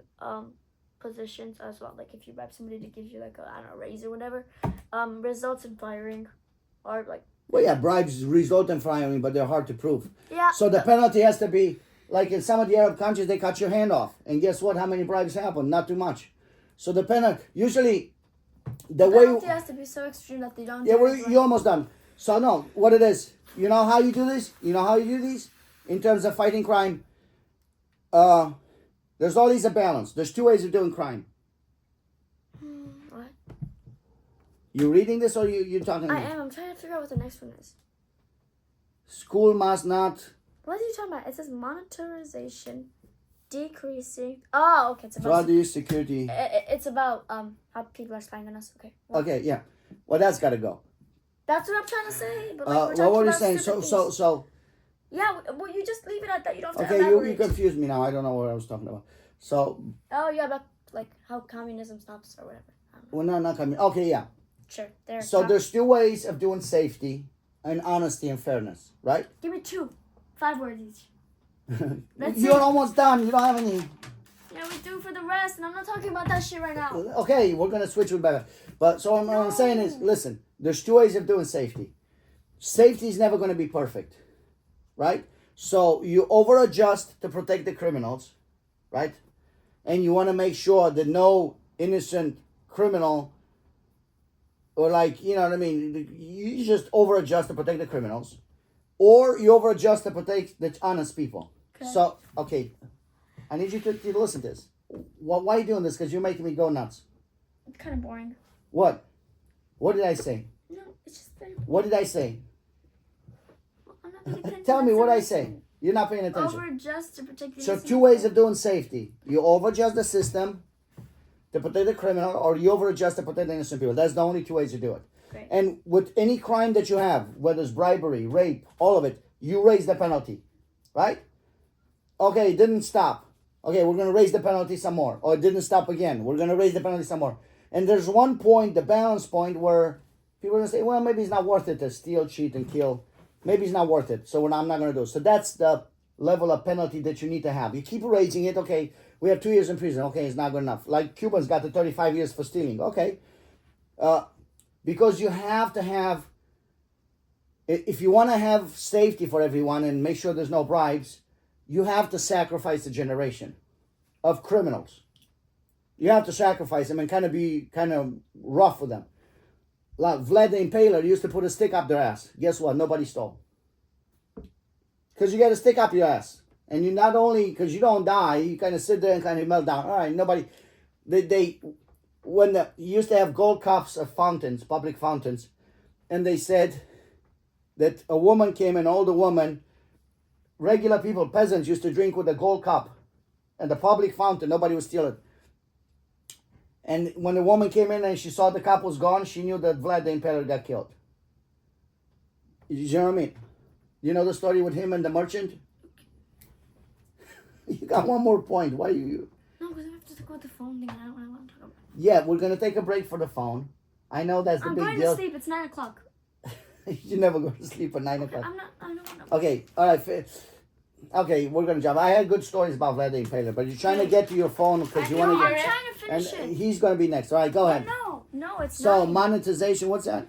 positions as well. Like if you bribe somebody to give you like a raise or whatever, results in firing, or like. Well, yeah, bribes result in firing, but they're hard to prove. Yeah. So the penalty has to be, like in some of the Arab countries, they cut your hand off. And guess what? How many bribes happen? Not too much. So the penalty, usually, the way... penalty has to be so extreme that they don't... Yeah, you're almost done. So no, what it is, you know how you do this? You know how you do these? In terms of fighting crime, there's always a balance. There's 2 ways of doing crime. What? You reading this or you talking to me? I am. I'm trying to figure out what the next one is. School must not... What are you talking about? It says monetarization, decreasing. Oh, okay. It's So about how do you security... it's about how people are spying on us. Okay. Well, Okay, yeah. Well, that's got to go. that's what I'm trying to say. But like, we're What talking were you about saying? stupid So things. Yeah. Well, you just leave it at that. You don't have to okay, elaborate. you confused me now. I don't know what I was talking about. So, Oh yeah, about like how communism stops or whatever. I don't know. well, not coming. Okay, yeah. Sure. There. So there's 2 ways of doing safety and honesty and fairness, right? Give me 2, 5 words each. That's You're it. almost done. You don't have any... Yeah, we do for the rest, and I'm not talking about that shit right now. Okay, we're going to switch with better. But so what I'm saying is, listen, there's 2 ways of doing safety. safety is never going to be perfect, right? So you over adjust to protect the criminals, right? And you want to make sure that no innocent criminal, or like, you know what I mean, you just over adjust to protect the criminals, or you over adjust to protect the honest people. Okay. So, okay, I need you to listen to this. Why are you doing this? Because you're making me go nuts. It's kind of boring. What? What did I say? No, it's just very. What did I say? I'm not paying attention. Tell me That's what I everything. say. You're not paying attention. Over adjust to protect the So innocent two ways people. of doing safety. You over adjust the system to protect the criminal, or you over adjust to protect the innocent people. That's the only two ways to do it. Great. And with any crime that you have, whether it's bribery, rape, all of it, you raise the penalty. Right? Okay, it didn't stop. Okay, we're going to raise the penalty some more. Or it didn't stop again. We're going to raise the penalty some more. And there's one point, the balance point, where people are going to say, well, maybe it's not worth it to steal, cheat, and kill. Maybe it's not worth it. So I'm not going to do it. So that's the level of penalty that you need to have. You keep raising it. Okay, we have 2 years in prison. Okay, it's not good enough. Like Cubans got to 35 years for stealing. Okay. Because you have to have, if you want to have safety for everyone and make sure there's no bribes, you have to sacrifice a generation of criminals. You have to sacrifice them and be rough with them. Like Vlad the Impaler used to put a stick up their ass. Guess what? Nobody stole. Because you got to stick up your ass. And you not only, because you don't die, you kind of sit there and melt down. All right, nobody, you used to have gold cups of fountains, public fountains, and they said that a woman came, an older woman, regular people, peasants, used to drink with a gold cup and the public fountain. Nobody would steal it. And when the woman came in and she saw the cup was gone, she knew that Vlad the Impaler got killed. You know what I mean? You know the story with him and the merchant? You got one more point. Why you? No, because I have to talk about the phone thing. And I don't really want to talk about it. Yeah, we're going to take a break for the phone. I know that's the I'm big going deal. to sleep. It's 9 o'clock. You never go to sleep at 9 o'clock. I don't want to. Okay, all right. Okay, we're going to jump. I had good stories about Vlad the Impaler, but you're trying to get to your phone because you want to I'm get... trying to And finish it. he's going to be next. All right, go ahead. No, it's So, not. monetization, what's that?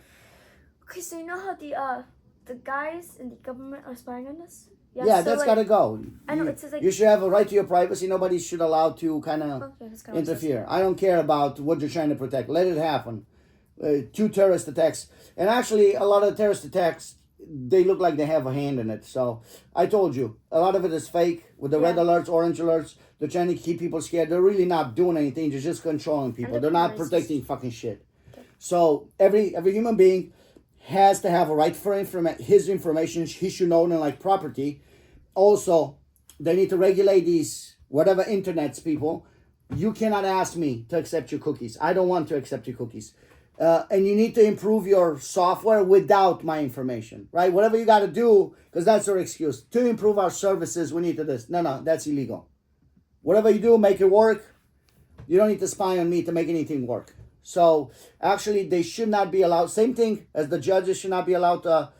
Okay, so you know how the guys in the government are spying on us? Yeah, so, that's like, got to go. I know, You- it says, like- You should have a right to your privacy. Nobody should allow to kind of Okay, that's kind of what it says. interfere. I don't care about what you're trying to protect. Let it happen. 2 terrorist attacks. And actually, a lot of the terrorist attacks, they look like they have a hand in it. So, I told you, a lot of it is fake with the red Yeah. alerts, orange alerts. They're trying to keep people scared. They're really not doing anything. They're just controlling people. they're They're not racist. protecting fucking shit. So, every human being has to have a right for his information. He should own it like property. Also, they need to regulate these whatever internets people. You cannot ask me to accept your cookies. I don't want to accept your cookies. And you need to improve your software without my information, right? Whatever you got to do, because that's your excuse. To improve our services, we need to this. No, that's illegal. Whatever you do, make it work. You don't need to spy on me to make anything work. So, actually, they should not be allowed. Same thing as the judges should not be allowed to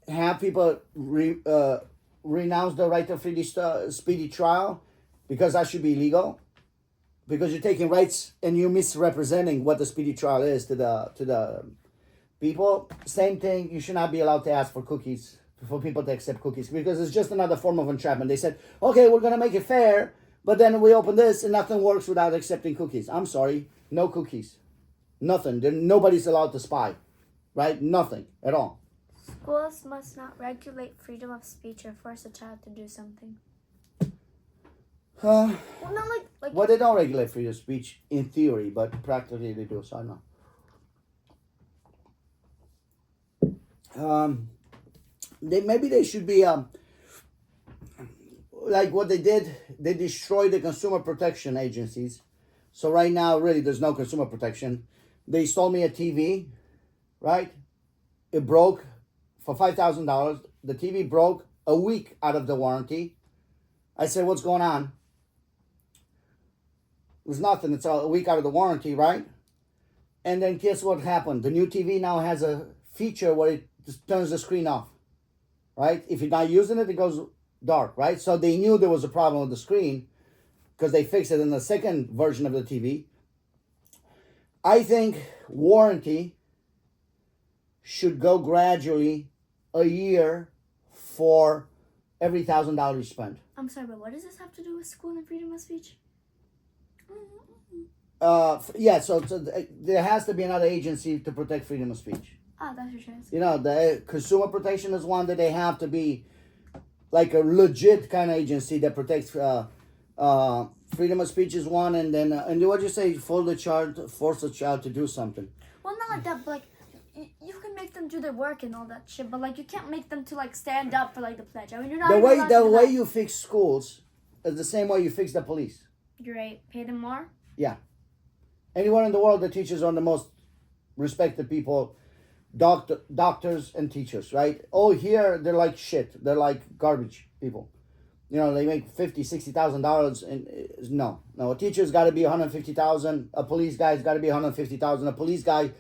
have people renounce the right to speedy trial, because that should be illegal. Because you're taking rights and you're misrepresenting what the speedy trial is to the people. Same thing, you should not be allowed to ask for cookies, for people to accept cookies, because it's just another form of entrapment. They said, okay, we're going to make it fair, but then we open this and nothing works without accepting cookies. I'm sorry, no cookies. Nothing. Nobody's allowed to spy, right? Nothing at all. Schools must not regulate freedom of speech or force a child to do something. Well, Well, not like they don't regulate freedom of speech in theory, but practically they do, so I don't know. Maybe they should be like what they did. They destroyed the consumer protection agencies. So right now, really, there's no consumer protection. They sold me a TV, right? It broke for $5,000. The TV broke a week out of the warranty. I said, what's going on? It was nothing. It's a week out of the warranty, right? And then guess what happened? The new TV now has a feature where it just turns the screen off, right? If you're not using it, it goes dark, right? So they knew there was a problem with the screen because they fixed it in the second version of the TV. I think warranty should go gradually a year for every $1,000 you spend. I'm sorry, but what does this have to do with school and freedom of speech? Yeah, so there has to be another agency to protect freedom of speech. Ah, that's your chance. You know, the consumer protection is one that they have to be like a legit kind of agency that protects freedom of speech is one, and then and what you say, force a child to do something. Well, not like that, but like you can make them do their work and all that shit, but like you can't make them to like stand up for like the pledge. I mean, you're not The even allowed to the do way that. you fix schools is the same way you fix the police. You're right. Pay them more. Anywhere in the world, the teachers are the most respected people, doctors and teachers, right? Oh, here they're like shit. They're like garbage people. You know, they make $50,000-$60,000, and no, a teacher's got to be $150,000. A police guy's got to be $150,000. A police guy,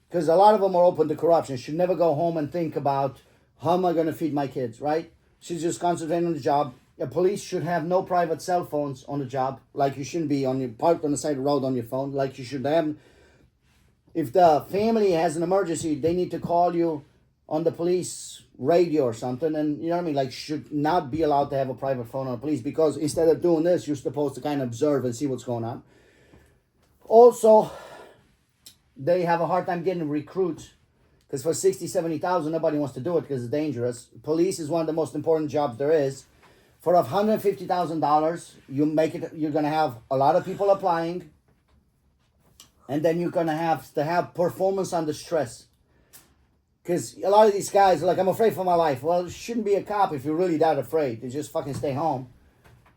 because a lot of them are open to corruption, should never go home and think about how am I going to feed my kids, right? Should just concentrate on the job. A police should have no private cell phones on the job, like you shouldn't be parked on the side of the road on your phone, like you should have. If the family has an emergency, they need to call you on the police radio or something, and you know what I mean, like should not be allowed to have a private phone on the police, because instead of doing this, you're supposed to kind of observe and see what's going on. Also, they have a hard time getting recruits, because for 60, 70,000, nobody wants to do it because it's dangerous. Police is one of the most important jobs there is. For $150,000, you're gonna have a lot of people applying, and then you're gonna have to have performance under stress. Because a lot of these guys are like, I'm afraid for my life. Well, you shouldn't be a cop if you're really that afraid. You just fucking stay home.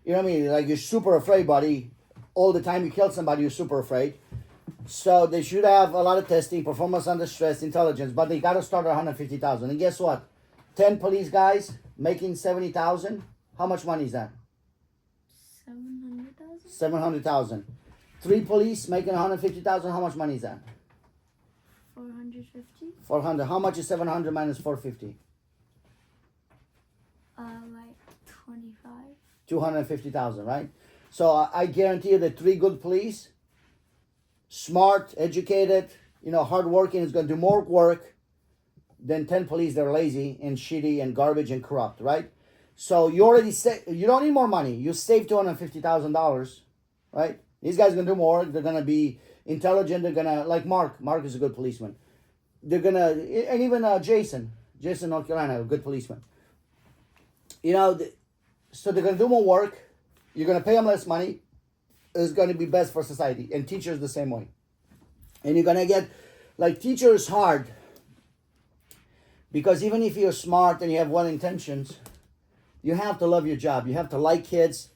You know what I mean? Like, you're super afraid, buddy. All the time you kill somebody, you're super afraid. So they should have a lot of testing, performance under stress, intelligence, but they got to start at $150,000. And guess what? 10 police guys making $70,000. How much money is that? 700,000. 700,000. 3 police making $150,000. How much money is that? 450. 400. How much is 700 minus 450? Like 25. 250,000, right? So I guarantee you that 3 good police, smart, educated, hardworking, is going to do more work than 10 police that are lazy and shitty and garbage and corrupt, right? So you already you don't need more money. You save $250,000, right? These guys are going to do more. They're going to be intelligent. They're going to, like Mark. Mark is a good policeman. They're going to, and even Jason, North Carolina, a good policeman. So they're going to do more work. You're going to pay them less money. It's going to be best for society. And teachers the same way. And you're going to get, like, teachers hard. Because even if you're smart and you have well intentions, you have to love your job. You have to like kids.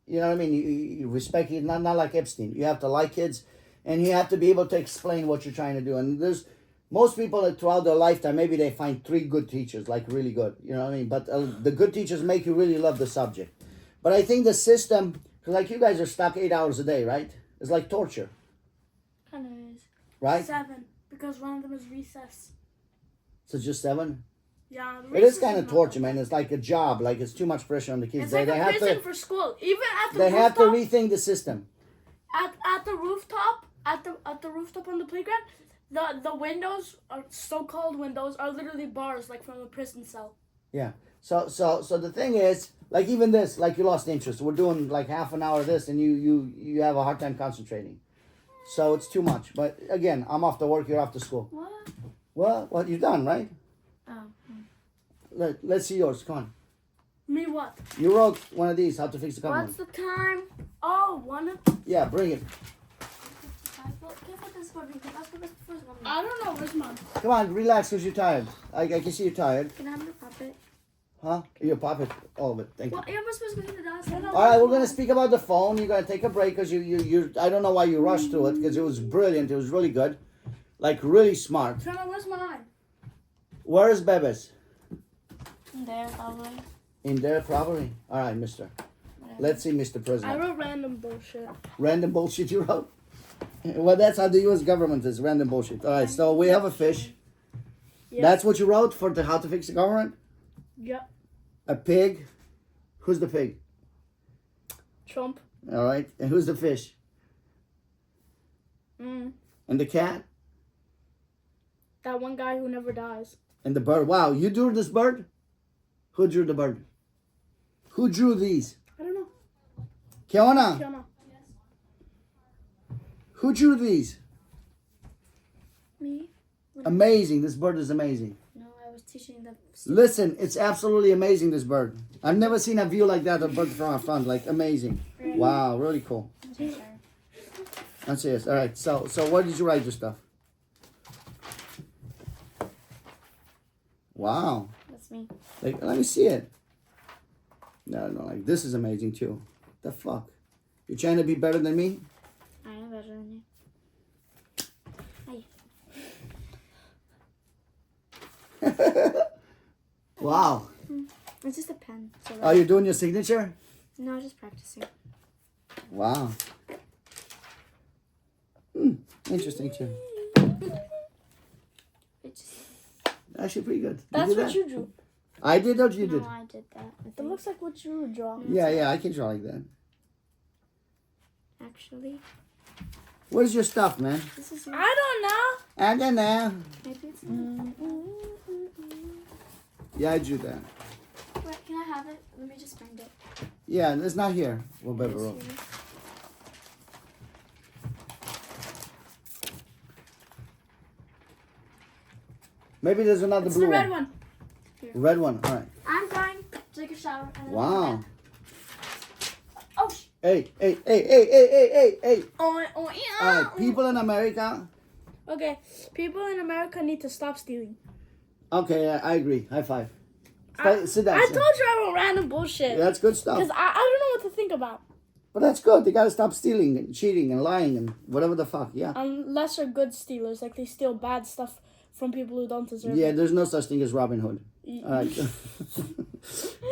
You know what I mean? You respect it, not like Epstein. You have to like kids, and you have to be able to explain what you're trying to do. And there's most people that throughout their lifetime, maybe they find 3 good teachers, like really good. You know what I mean? But the good teachers make you really love the subject. But I think the system, because like you guys are stuck 8 hours a day, right? It's like torture, Kind of is. right? 7, because one of them is recess. So just 7? Yeah. It is kind of torture, man. It's like a job. Like, it's too much pressure on the kids. It's like a prison for school. Even at the They rooftop, have to rethink the system. at the rooftop, at the rooftop on the playground, the windows, are so-called windows, are literally bars, like from a prison cell. Yeah. So the thing is, like even this, like you lost interest. We're doing like half an hour of this, and you have a hard time concentrating. So it's too much. But again, I'm off to work. You're off to school. What? Well, you're done, right? Oh. Let's see yours. Come on. Me what? You wrote one of these, how to fix the government. What's the time? Oh, one of... Yeah, bring it. I don't know, where's mine? Come on, relax because you're tired. I can see you're tired. Can I have your puppet? Huh? Your puppet. All of it. Thank you. Well, you're supposed to go to the dust. All right, we're gonna speak about the phone. You're gonna take a break because you. I don't know why you rushed to it because it was brilliant. It was really good, like really smart. Trevor, where's mine? Where is Bebes? There, probably. In there, probably. All right, Mister. Let's see, Mr. I President. wrote random bullshit. Random bullshit you wrote. Well, that's how the U.S. government is. Random bullshit. All right, so we have a fish. Yep. That's what you wrote for the how to fix the government. Yep. A pig. Who's the pig? Trump. All right, and who's the fish? Mm. And the cat. That one guy who never dies. And the bird. Wow, you drew this bird? Who drew the bird? Who drew these? I don't know. Kiona, Kiana. who drew these? Me? Amazing. This bird is amazing. No, I was teaching the. Listen, it's absolutely amazing, this bird. I've never seen a view like that, a bird from front. Like, amazing. Wow, really cool. I'm serious. All right, so where did you write your stuff? Wow. That's me. Like, let me see it. No, like, this is amazing, too. The fuck? You're trying to be better than me? I am better than you. Wow. It's just a pen. So Are you doing your signature? No, just practicing. Wow. Interesting, too. It's just, Actually, pretty good. That's did what that? you drew. I did or you did? no, I did that. I It think. looks like what you would draw. Yeah, I can draw like that. Actually, Where's your stuff, man? this is. I don't know. I don't know. Maybe it's not. Yeah, I drew that. Wait, can I have it? Let me just find it. Yeah, it's not here. Well, It's wrote. here. Maybe there's another It's blue the red one. one. Red one. All right. I'm going to take a shower. And then Wow. come back. Oh, Hey. Oh, All right, people in America. Okay, people in America need to stop stealing. Okay, I agree. High five. I, Sit down. I sit. told you I wrote random bullshit. Yeah, that's good stuff. Because I don't know what to think about. But that's good. They gotta stop stealing and cheating and lying and whatever the fuck. Yeah. Unless they're good stealers, like they steal bad stuff from people who don't deserve Yeah, it. there's no such thing as Robin Hood. All right.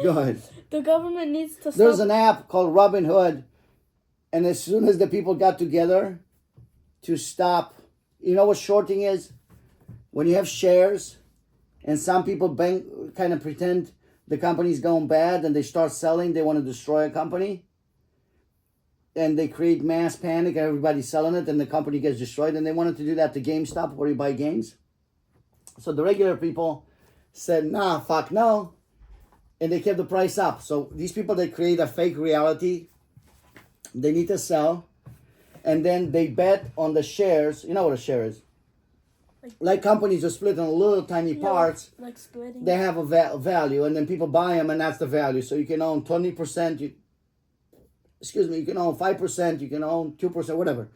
Go ahead. The government needs to There's stop. an app called Robin Hood, and as soon as the people got together to stop, you know what shorting is? When you have shares, and some people kind of pretend the company's going bad, and they start selling. They want to destroy a company, and they create mass panic. Everybody's selling it, and the company gets destroyed. And they wanted to do that to GameStop, where you buy games. So the regular people said, "Nah, fuck no." And they kept the price up. So these people that create a fake reality, they need to sell. And then they bet on the shares. You know what a share is? Like companies are split in little tiny parts. Like splitting. They have a value. And then people buy them and that's the value. So you can own 20%. You can own 5%. You can own 2%, whatever.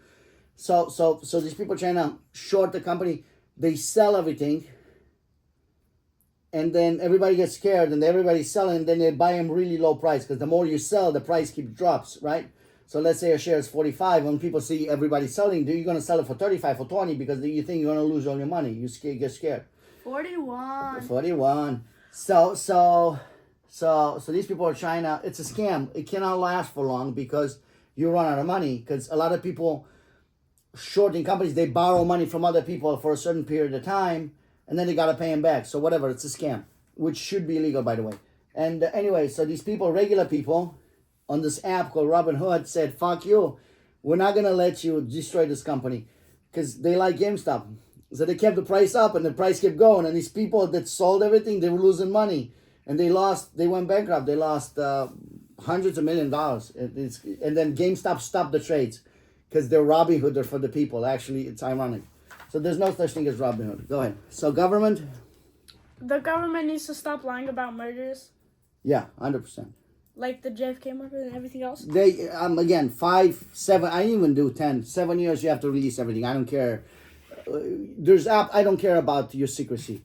So these people trying to short the company. They sell everything. And then everybody gets scared and everybody's selling. And then they buy them really low price. Because the more you sell, the price drops, right? So let's say a share is 45. When people see everybody selling, you're going to sell it for 35, for 20 because you think you're going to lose all your money. You get scared. 41. 41. So these people are trying to, it's a scam. It cannot last for long because you run out of money. Because a lot of people shorting companies, they borrow money from other people for a certain period of time and then they got to pay them back. So whatever, it's a scam, which should be illegal, by the way. And anyway, so these people, regular people, on this app called Robinhood said, fuck you. We're not going to let you destroy this company because they like GameStop. So they kept the price up and the price kept going. And these people that sold everything, they were losing money. And they went bankrupt. They lost hundreds of $1 millions. And then GameStop stopped the trades because they're Robinhood. They're for the people. Actually, it's ironic. So there's no such thing as Robinhood. Go ahead. So government? The government needs to stop lying about murders. Yeah, 100%. Like the JFK murder and everything else. They again 5, 7. I didn't even do 10. 7 years you have to release everything. I don't care. I don't care about your secrecy.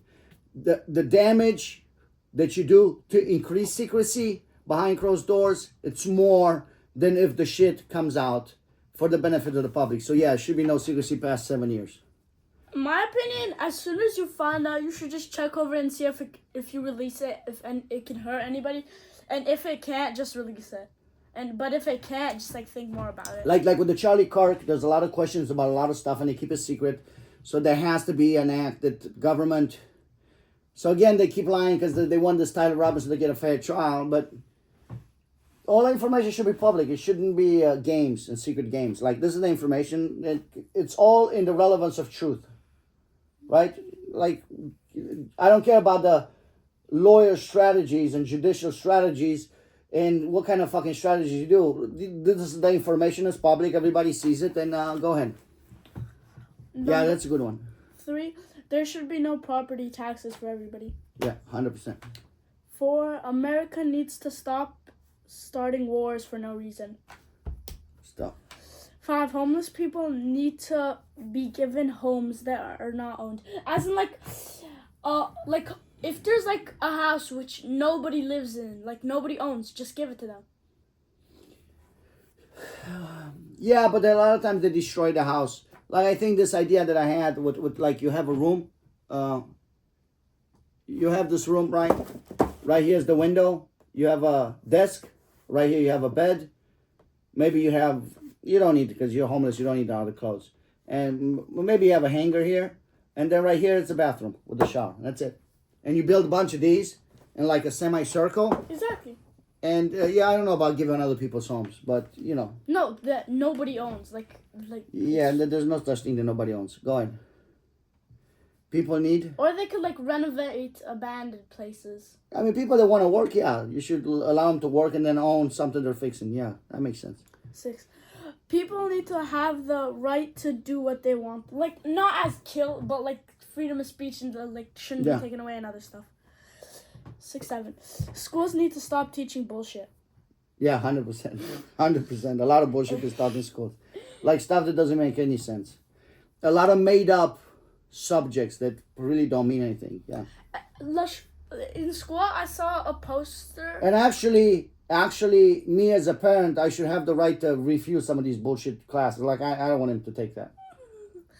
The damage that you do to increase secrecy behind closed doors, it's more than if the shit comes out for the benefit of the public. So yeah, it should be no secrecy past 7 years. In my opinion, as soon as you find out, you should just check over and see if you release it, if it can hurt anybody. And if it can't, just release it. But if it can't, just think more about it. Like with the Charlie Kirk, there's a lot of questions about a lot of stuff, and they keep it secret. So there has to be an act that government. So again, they keep lying because they want this Tyler Robinson to get a fair trial, but all information should be public. It shouldn't be games and secret games. Like this is the information. It's all in the relevance of truth, right? like, I don't care about the lawyer strategies and judicial strategies and what kind of fucking strategies you do. This is the information is public. Everybody sees it. And go ahead. Yeah, that's a good one. 3, there should be no property taxes for everybody. Yeah, 100%. 4, America needs to stop starting wars for no reason. Stop. 5, homeless people need to be given homes that are not owned. As in, like if there's like a house which nobody lives in, like nobody owns, just give it to them. Yeah, but a lot of times they destroy the house. Like, I think this idea that I had with like, you have a room, you have this room, right here is the window, you have a desk, right here you have a bed, maybe you don't need, because you're homeless, you don't need all the clothes, and maybe you have a hanger here, and then right here it's a bathroom with the shower, that's it. And you build a bunch of these in like a semicircle. Exactly. And yeah, I don't know about giving other people's homes, but you know. No, that nobody owns. Like. Yeah, there's no such thing that nobody owns. Go ahead. People need. Or they could like renovate abandoned places. I mean, people that want to work, yeah, you should allow them to work and then own something they're fixing. Yeah, that makes sense. 6, people need to have the right to do what they want. Like, not as kill, but like freedom of speech and like shouldn't be taken away and other stuff. 6, 7, schools need to stop teaching bullshit. Yeah, 100%. 100%. A lot of bullshit is taught in schools. Like stuff that doesn't make any sense. A lot of made up subjects that really don't mean anything. Yeah. In school, I saw a poster. And actually, me as a parent, I should have the right to refuse some of these bullshit classes. Like, I don't want him to take that.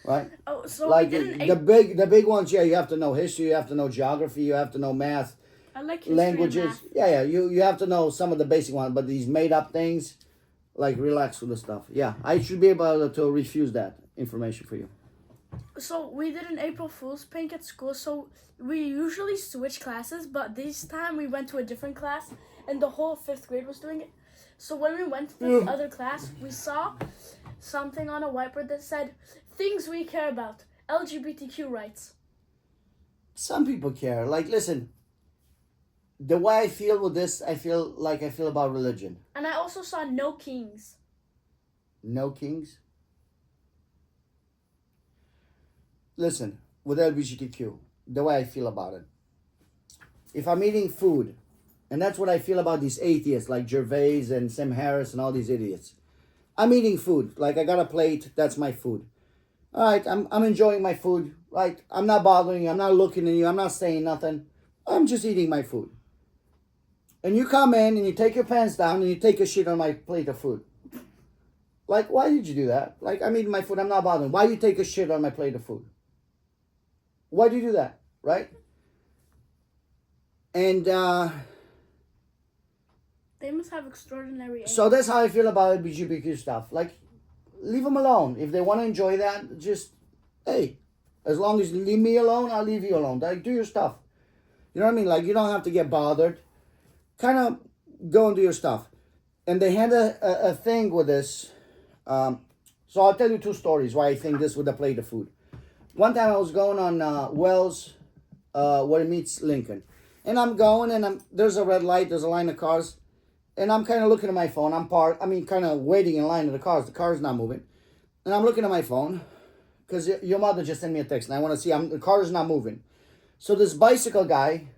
Right? Oh, so like the big ones, yeah, you have to know history, you have to know geography, you have to know math. I like history languages. And math. Yeah, you have to know some of the basic ones, but these made up things, like, relax with the stuff. Yeah, I should be able to refuse that information for you. So we did an April Fool's prank at school. So we usually switch classes, but this time we went to a different class, and the whole 5th grade was doing it. So when we went to the other class, we saw something on a whiteboard that said, "Things we care about, LGBTQ rights." Some people care. Like, listen, the way I feel with this, I feel like I feel about religion. And I also saw no kings. No kings? Listen, with LGBTQ, the way I feel about it. If I'm eating food, and that's what I feel about these atheists like Gervais and Sam Harris and all these idiots. I'm eating food. Like, I got a plate, that's my food. All right, I'm enjoying my food. Right, I'm not bothering you. I'm not looking at you. I'm not saying nothing. I'm just eating my food. And you come in and you take your pants down and you take a shit on my plate of food. Like, why did you do that? Like, I'm eating my food. I'm not bothering. Why do you take a shit on my plate of food? Why do you do that? Right? And they must have extraordinary. So that's how I feel about LGBTQ stuff. Like, leave them alone. If they want to enjoy that, just, hey, as long as you leave me alone, I'll leave you alone. Like, do your stuff. You know what I mean? Like, you don't have to get bothered. Kind of go and do your stuff. And they had a thing with this. So I'll tell you 2 stories why I think this would have played the food. One time I was going on Wells, where it meets Lincoln. And I'm going, and there's a red light, there's a line of cars. And I'm kind of looking at my phone. I'm kind of waiting in line of the cars. The car's not moving. And I'm looking at my phone, because your mother just sent me a text, and I want to see, the car is not moving. So this bicycle guy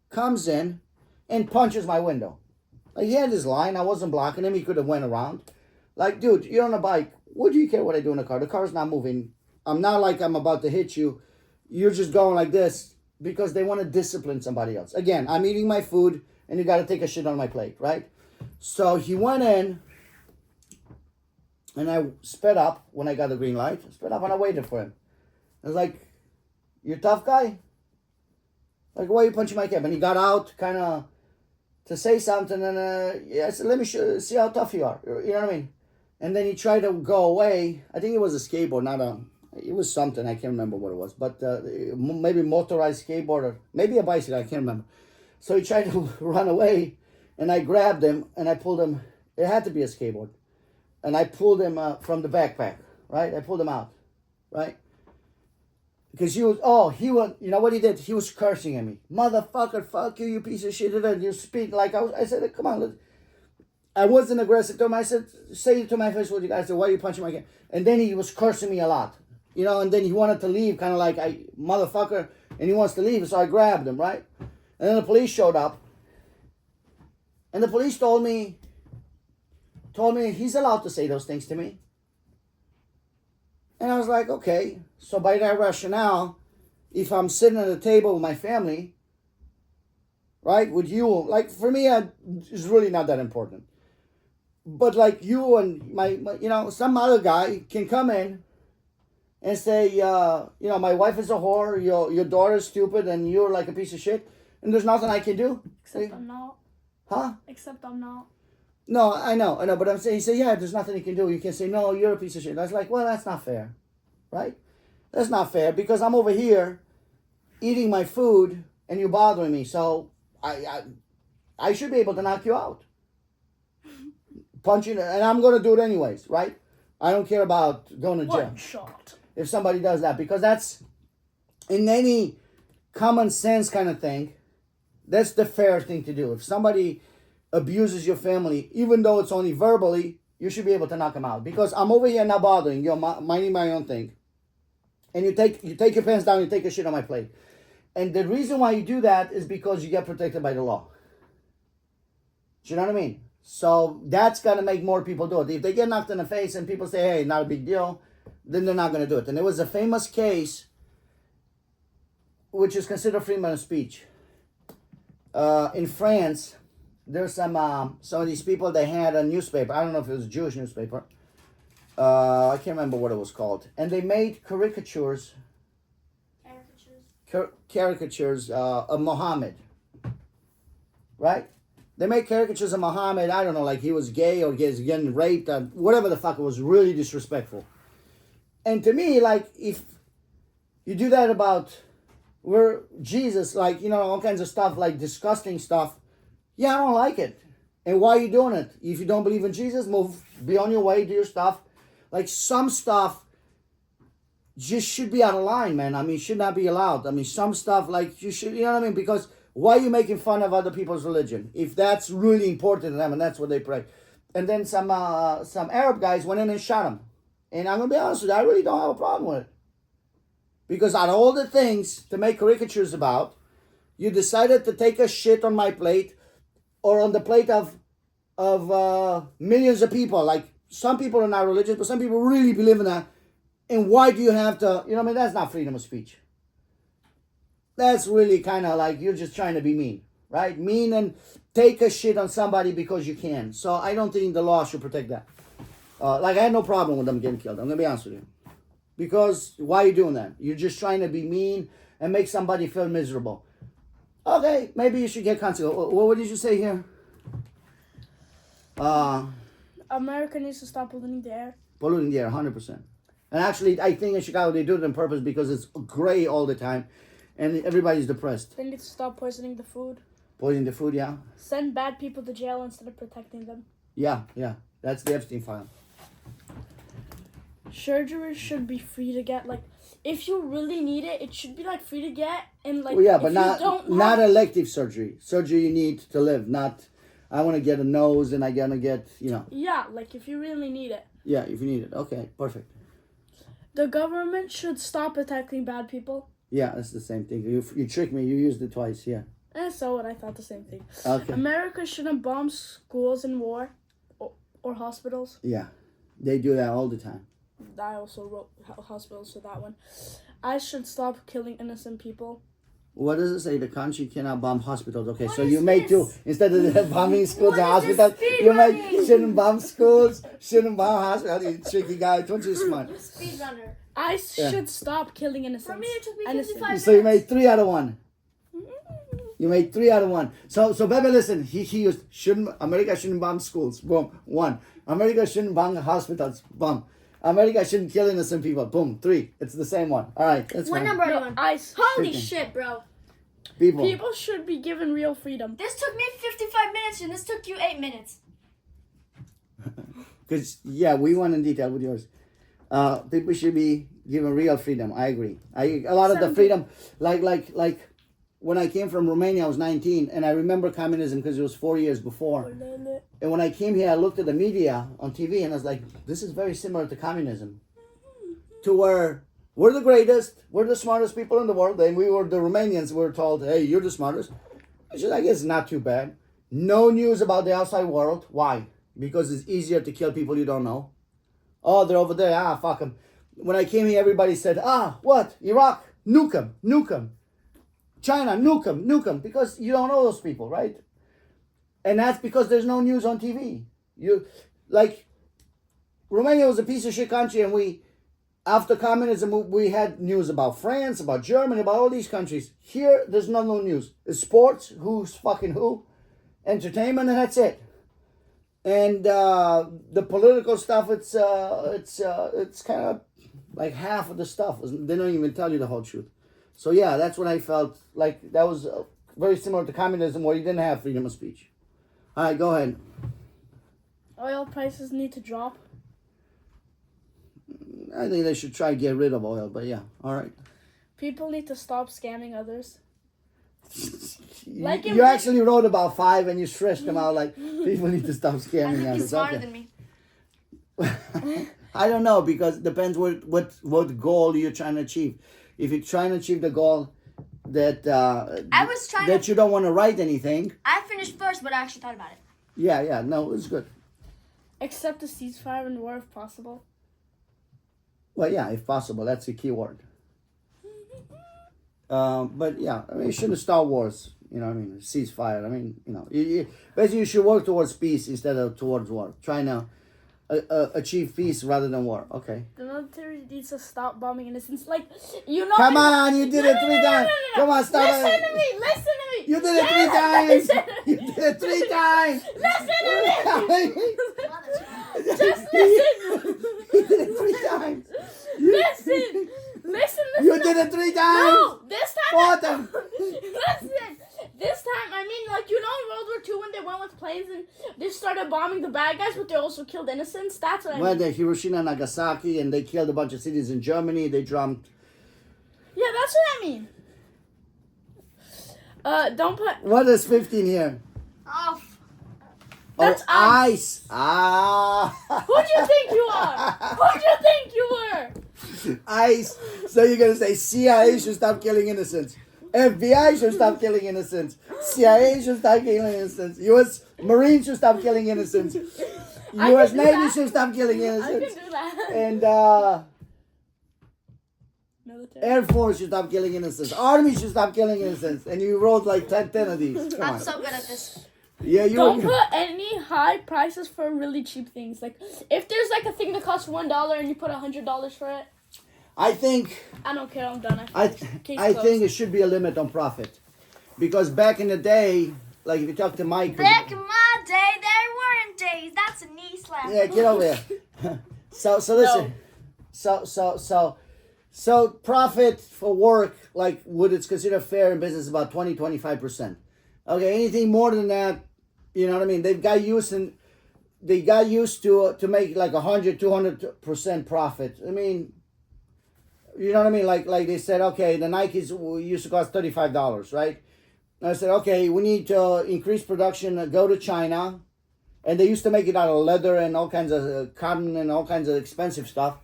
comes in and punches my window. Like, he had his line. I wasn't blocking him. He could have went around. Like, dude, you're on a bike. What do you care what I do in the car? The car's not moving. I'm not like I'm about to hit you. You're just going like this because they want to discipline somebody else. Again, I'm eating my food, and you got to take a shit on my plate, right? So he went in, and I sped up when I got the green light. I sped up, and I waited for him. I was like, "You a tough guy? Like, why are you punching my cab?" And he got out, kind of, to say something, and yeah, I said, "Let me see how tough you are." You know what I mean? And then he tried to go away. I think it was a skateboard, not a... It was something, I can't remember what it was. But maybe motorized skateboard, or maybe a bicycle, I can't remember. So he tried to run away, and I grabbed him, and I pulled him. It had to be a skateboard. And I pulled him from the backpack, right? I pulled him out, right? because he was, you know what he did? He was cursing at me. Motherfucker, fuck you, you piece of shit. And you speak like I said, come on. I wasn't aggressive to him. I said, say it to my face what you guys said. Why are you punching my kid? And then he was cursing me a lot. You know, and then he wanted to leave, kind of like, motherfucker, and he wants to leave. So I grabbed him, right? And then the police showed up. And the police told me he's allowed to say those things to me. And I was like, okay. So by that rationale, if I'm sitting at a table with my family, right, with you, like for me, it's really not that important. But like you and my you know, some other guy can come in and say, you know, my wife is a whore, your daughter's stupid, and you're like a piece of shit, and there's nothing I can do. Except I'm not. Huh? Except I'm not. No, I know, but I'm saying, he said, yeah, there's nothing you can do. You can say, no, you're a piece of shit. I was like, well, that's not fair, right? That's not fair, because I'm over here eating my food and you're bothering me. So I should be able to knock you out. Punch you, and I'm going to do it anyways, right? I don't care about going to jail. One shot. If somebody does that, because that's, in any common sense kind of thing, that's the fair thing to do. If somebody abuses your family, even though it's only verbally, you should be able to knock them out. Because I'm over here not bothering you, I'm minding my own thing. And you take your pants down, you take a shit on my plate. And the reason why you do that is because you get protected by the law. Do you know what I mean? So that's going to make more people do it. If they get knocked in the face and people say, hey, not a big deal, then they're not going to do it. And there was a famous case, which is considered freedom of speech. In France, there's some of these people, they had a newspaper. I don't know if it was a Jewish newspaper. I can't remember what it was called. And they made caricatures of Muhammad. Right? They made caricatures of Muhammad. I don't know, like he was gay or he's getting raped or whatever the fuck. It was really disrespectful. And to me, like, if you do that about Jesus, like, you know, all kinds of stuff, like disgusting stuff, yeah, I don't like it. And why are you doing it? If you don't believe in Jesus, be on your way, do your stuff. Like, some stuff just should be out of line, man. I mean, should not be allowed. I mean, some stuff, like, you should, you know what I mean? Because why are you making fun of other people's religion? If that's really important to them and that's what they pray. And then some Arab guys went in and shot him. And I'm going to be honest with you, I really don't have a problem with it. Because out of all the things to make caricatures about, you decided to take a shit on my plate or on the plate of millions of people. Like, some people are not religious, but some people really believe in that. And why do you have to, you know what I mean? That's not freedom of speech. That's really kind of like you're just trying to be mean, right? Mean and take a shit on somebody because you can. So I don't think the law should protect that. Like, I had no problem with them getting killed. I'm going to be honest with you. Because why are you doing that? You're just trying to be mean and make somebody feel miserable. Okay, maybe you should get consequences. What did you say here? America needs to stop polluting the air. Polluting the air, 100%. And actually, I think in Chicago they do it on purpose because it's gray all the time. And everybody's depressed. They need to stop poisoning the food. Poisoning the food, yeah. Send bad people to jail instead of protecting them. Yeah. That's the Epstein file. Surgery should be free to get. Like, if you really need it, it should be like free to get. And like, well, yeah, if but you not elective surgery. Surgery you need to live. Not, I want to get a nose and I gotta get, you know. Yeah, like if you really need it. Yeah, if you need it. Okay, perfect. The government should stop protecting bad people. Yeah, that's the same thing. You tricked me. You used it twice. Yeah. And so what? I thought the same thing. Okay. America shouldn't bomb schools in war or hospitals. Yeah, they do that all the time. I also wrote hospitals for that one. I should stop killing innocent people. What does it say? The country cannot bomb hospitals. Okay, so is you make two. this? Instead of bombing schools and What is this hospitals, speed you make running? shouldn't bomb schools, shouldn't bomb hospitals. You tricky guy. Don't you smart? Speedrunner. I should stop killing innocents. For me, it took me Innocent. 55 So you made 3 out of 1. You made 3 out of 1. So baby, listen. He used America shouldn't bomb schools. Boom, 1. America shouldn't bomb hospitals. Boom. America shouldn't kill innocent people. Boom, 3. It's the same one. All right, that's What fine. number are you No, on? I Holy Freaking. shit, bro. People. Should be given real freedom. This took me 55 minutes and this took you 8 minutes. Because, yeah, we went in detail with yours. People should be Give them real freedom. I agree. A lot of the freedom, like when I came from Romania, I was 19, and I remember communism because it was 4 years before. And when I came here, I looked at the media on TV, and I was like, this is very similar to communism. To where we're the greatest, we're the smartest people in the world, and we were the Romanians were told, hey, you're the smartest. Which I guess is not too bad. No news about the outside world. Why? Because it's easier to kill people you don't know. Oh, they're over there. Ah, fuck them. When I came here, everybody said, what? Iraq? Nuke them. Nuke them. China? Nuke them. Nuke them. Because you don't know those people, right? And that's because there's no news on TV. Romania was a piece of shit country, and after communism, we had news about France, about Germany, about all these countries. Here, there's no news. It's sports, who's fucking who, entertainment, and that's it. And the political stuff, it's kind of like half of the stuff. They don't even tell you the whole truth. So yeah, that's what I felt like. That was very similar to communism, where you didn't have freedom of speech. All right, go ahead. Oil prices need to drop. I think they should try to get rid of oil, but yeah, all right. People need to stop scamming others. You actually wrote about 5 and you stretched them out like people need to stop scamming I think us. he's smarter than me. I don't know, because it depends what goal you're trying to achieve. If you're trying to achieve the goal that you don't want to write anything. I finished first, but I actually thought about it. Yeah, no, it's good. Accept a ceasefire and war if possible. Well, yeah, if possible, that's the key word. But yeah, I mean, you shouldn't start wars. You know what I mean? Ceasefire. I mean, basically you should work towards peace instead of towards war. Trying to achieve peace rather than war. Okay. The military needs to stop bombing innocents. Come on, you did it 3 times. No. Come on, stop Listen it. to me. You did it 3 times. You did it 3 times. Listen to me. Just listen. You did it 3 times. Listen. You did it 3 times. No, this time. 4 times. Listen. This time, I mean, in World War II when they went with planes and they started bombing the bad guys, but they also killed innocents. That's what I mean. Well, the Hiroshima and Nagasaki, and they killed a bunch of cities in Germany. They dropped. Yeah, that's what I mean. Don't put. What is 15 here? Oh, That's ice. Ah. Who do you think you are? Who do you think you were? Ice. So you're gonna say CIA should stop killing innocents. FBI should stop killing innocents. CIA should stop killing innocents. U.S. Marines should stop killing innocents. U.S. Navy should stop killing I innocents. can do that. And Military. Air Force should stop killing innocents. Army should stop killing innocents. And you wrote like 10 of these. Come I'm on. so good at this. Yeah, Don't put any high prices for really cheap things. Like, if there's a thing that costs $1 and you put $100 for it, I think I don't care. I'm done. I think it should be a limit on profit, because back in the day, like if you talk to Mike. Back in my day, there weren't days. That's a knee slap. Yeah, get over there. So listen. No. So profit for work, like what it's considered fair in business, about 20-25%. Okay, anything more than that, you know what I mean? They got used to make like 100-200% profit. I mean, you know what I mean? Like they said, okay, the Nikes used to cost $35, right? And I said, okay, we need to increase production, go to China. And they used to make it out of leather and all kinds of cotton and all kinds of expensive stuff.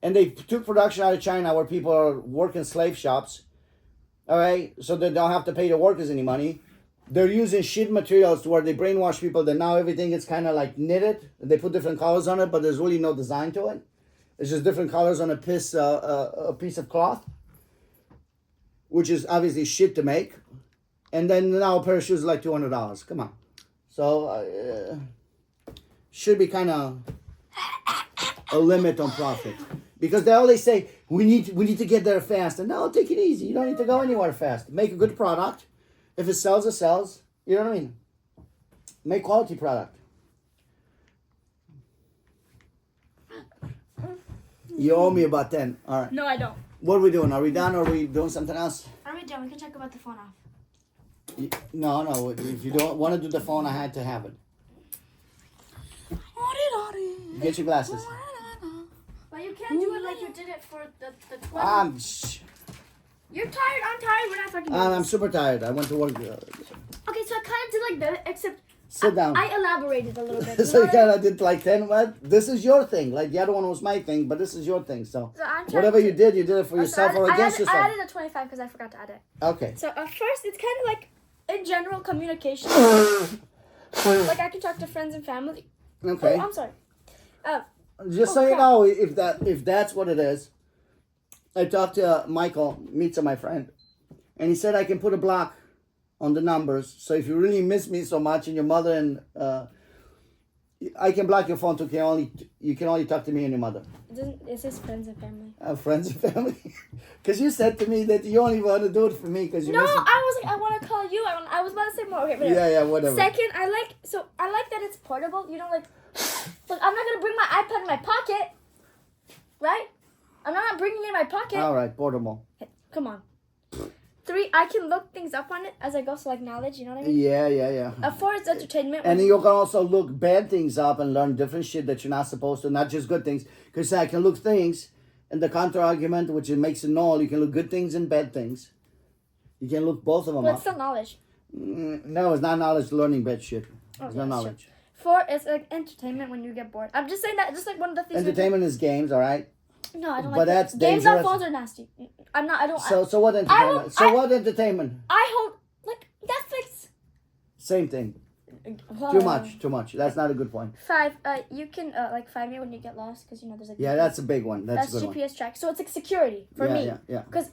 And they took production out of China where people are working slave shops. All right, so they don't have to pay the workers any money. They're using shit materials to where they brainwash people that now everything is kind of like knitted. They put different colors on it, but there's really no design to it. It's just different colors on a piece of cloth, which is obviously shit to make. And then now a pair of shoes is like $200. Come on. So should be kind of a limit on profit, because they always say we need to get there fast. And no, take it easy. You don't need to go anywhere fast. Make a good product. If it sells, it sells. You know what I mean? Make quality product. You owe me about 10. All right. No, I don't. What are we doing? Are we done or are we doing something else? Are we done? We can talk about the phone off. No. If you don't want to do the phone, I had to have it. Get your glasses. But you can't. can't do it like you did it for the 20. You're tired. I'm tired. We're not talking about I'm this. super tired. I went to work. Okay, so I kind of did like that, except Sit down. I elaborated a little bit. So you what I kind of did like 10. What? This is your thing. Like the other one was my thing, but this is your thing. So So I'm trying whatever to- you did it for So yourself or I against added, yourself. I added a 25 because I forgot to add it. Okay. So first, it's kind of like in general communication. Like I can talk to friends and family. Okay. Oh, I'm sorry. Just so you know, if that's what it is, I talked to Michael, Mitza, my friend, and he said I can put a block on the numbers. So if you really miss me so much and your mother and I can block your phone too. You can only talk to me and your mother. It says friends and family. Friends and family. Because you said to me that you only want to do it for me because you No, miss me. I was like, I want to call you. I was about to say more. Okay, whatever. Yeah, whatever. Second, I like that it's portable. You know, like I'm not gonna bring my iPad in my pocket, right? I'm not bringing it in my pocket. All right, portable. Come on. 3, I can look things up on it as I go, so like knowledge. You know what I mean? Yeah. 4, it's entertainment. And you can also look bad things up and learn different shit that you're not supposed to, not just good things. Because I can look things and the counter argument, which it makes it null. You can look good things and bad things. You can look both of them But it's up. still knowledge. No, it's not knowledge. Learning bad shit. Oh, It's yeah, not that's knowledge. 4 is like entertainment when you get bored. I'm just saying that, just like one of the things. Entertainment is games, all right. No, I don't But like that's that. Games on dangerous. phones are nasty. I'm not. I don't. So what entertainment? What entertainment? I hope like Netflix. Same thing. Too much. That's not a good point. 5. You can like find me when you get lost because you know there's like. Yeah, that's a big one. That's a good GPS track. So it's like security for me. Yeah. Because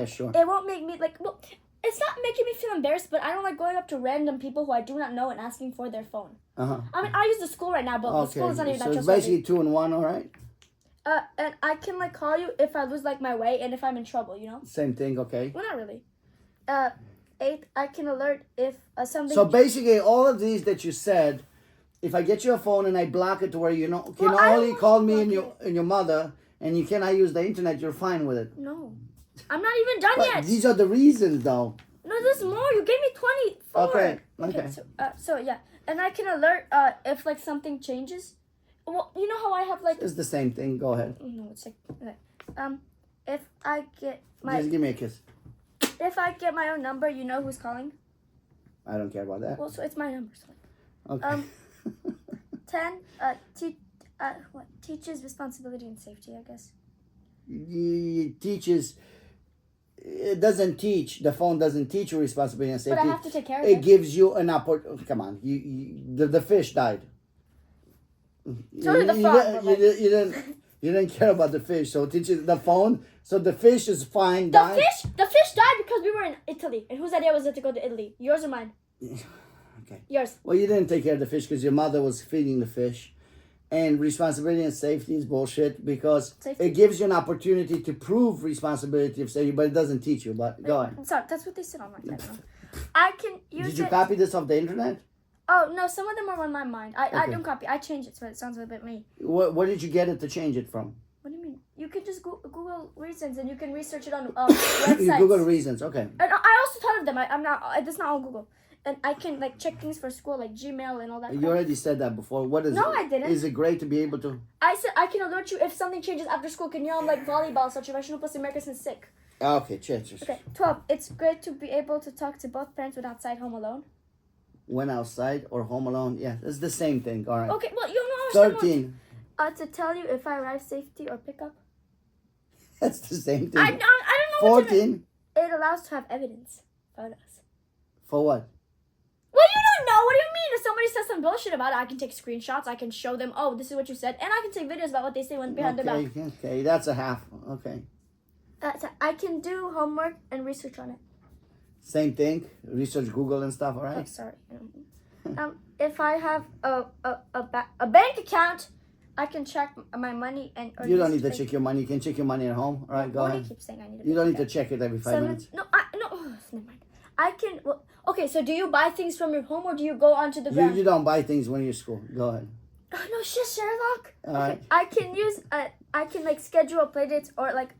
Sure. it won't make me like well. It's not making me feel embarrassed, but I don't like going up to random people who I do not know and asking for their phone. Uh-huh. I mean, I use the school right now, but the school is not even that So it's trustworthy. basically 2 and 1, all right? And I can like call you if I lose like my way and if I'm in trouble, you know. Same thing, okay. Well, not really. 8, I can alert if something. So basically, all of these that you said, if I get your phone and I block it to where you can Well, I only don't call want to me and block your mother, and you cannot use the internet, you're fine with it. No, I'm not even done But yet. these are the reasons, though. No, there's more. You gave me 24. Okay. So yeah, and I can alert if like something changes. Well, you know how I have like. It's the same thing. Go ahead. No, it's like okay. If I get Just give me a kiss. if I get my own number, you know who's calling. I don't care about that. Well, so it's my number. So. Okay. 10. What teaches responsibility and safety? I guess. It teaches. It doesn't teach. The phone doesn't teach you responsibility and safety. But I have to take care of It it. gives you an opportunity. Come on, the fish died. So did the frog, but You didn't care about the fish, so it teaches the phone. So the fish is fine. The fish died because we were in Italy. And whose idea was it to go to Italy? Yours or mine? Okay. Yours. Well, you didn't take care of the fish because your mother was feeding the fish. And responsibility and safety is bullshit because Safety. it gives you an opportunity to prove responsibility of safety, but it doesn't teach you. But go ahead. Sorry, that's what they said online. I don't know. I can use Did you it. copy this off the internet? Oh no, some of them are on my mind. I Okay. don't copy. I change it so it sounds a bit me. Where did you get it to change it from? What do you mean? You can just Google reasons and you can research it on websites. You Google reasons. Okay. And I also thought of them. I'm not. That's not on Google. And I can like check things for school like Gmail and all that. You crap. already said that before. What is No, it? I didn't. Is it great to be able to? I said I can alert you if something changes after school. Can you on like volleyball such a professional plus America since sick? Okay, cheers. Okay, 12. It's great to be able to talk to both parents when outside home alone. When outside or home alone. Yeah, it's the same thing. All right. Okay, well you know. 13. To tell you if I arrive safety or pick up. That's the same thing. I don't know. What to 14. It allows to have evidence. Photos. For what? Well, you don't know. What do you mean? If somebody says some bullshit about it, I can take screenshots. I can show them. Oh, this is what you said, and I can take videos about what they say when behind their back. Okay, that's a half. Okay. So I can do homework and research on it. Same thing. Research Google and stuff. All Oh, right. sorry. If I have a bank account, I can check my money and. Or You don't need to use check your money. You can check your money at home. All right, go What do ahead. you keep saying I need? You don't need to check it every 5 minutes. No. Never mind. I can. Well, okay. So do you buy things from your home or do you go onto the ground? You don't buy things when you're at school. Go ahead. Oh, no shit, Sherlock. All right. I can use. I can like schedule play dates or like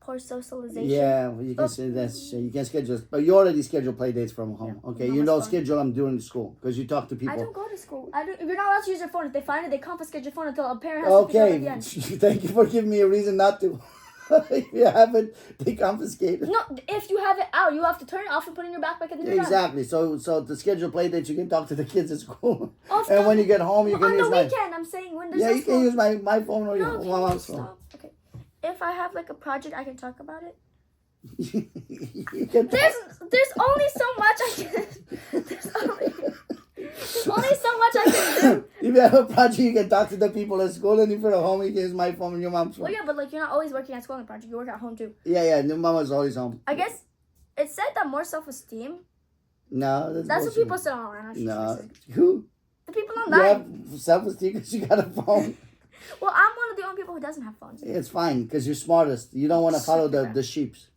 poor socialization. Yeah, well, you can say that's you can schedule, but you already schedule play dates from home. Yeah, Okay, no, you that's don't fine. schedule them during the school because you talk to people. I don't go to school. You're not allowed to use your phone. If they find it, they confiscate your phone until a parent has to pick it up at the Okay, end. thank you for giving me a reason not to. If you haven't, they confiscate it. No, if you have it out, you have to turn it off and put it in your backpack and then you're done. Exactly. So to schedule play dates, you can talk to the kids at school, Oh, and when stop. you get home, you On can the use my. weekend, I'm saying when there's Yeah, no you school. can use my phone or your No, mom's phone. stop. Okay. If I have like a project, I can talk about it. You can. There's only so much I can. There's only so much I can do. If you have a project, you can talk to the people at school, and if you're at home, you can use my phone and your mom's phone. Well, yeah, but like you're not always working at school on the project. You work at home too. Yeah, your mama's always home. I guess it said that more self-esteem. No, That's bullshit. what people say online. No, who? The people You online. have self-esteem because you got a phone. Well, I'm one of the only people who doesn't have phones. It's fine because you're smartest. You don't want to follow the sheeps.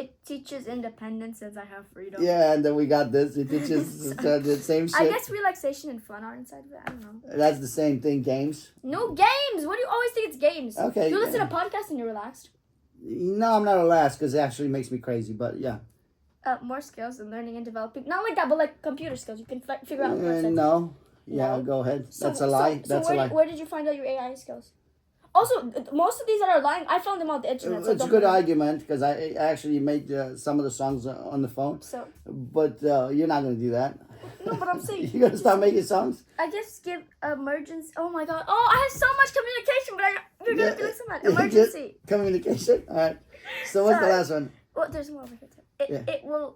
It teaches independence since I have freedom. Yeah, and then we got this. It teaches the same shit. I guess relaxation and fun are inside of it. I don't know. That's the same thing. Games. No games. What do you always think it's games? Okay, You listen yeah. to podcasts and you're relaxed. No, I'm not relaxed because it actually makes me crazy. But yeah. More skills and learning and developing. Not like that, but like computer skills. You can figure out websites. No. Yeah, No? go ahead. So- That's a lie. So That's a lie. where did you find out your AI skills? Also, most of these that are lying, I found them on the internet. So It's a don't good believe- argument because I actually made some of the songs on the phone. So But you're not going to do that. no, but I'm saying You're going to start making songs? I guess give emergency. Oh my god! Oh, I have so much communication, but you're gonna do something. Emergency. Communication? All right. So what's the Sorry. last one? Well, there's more over here too. Yeah. It will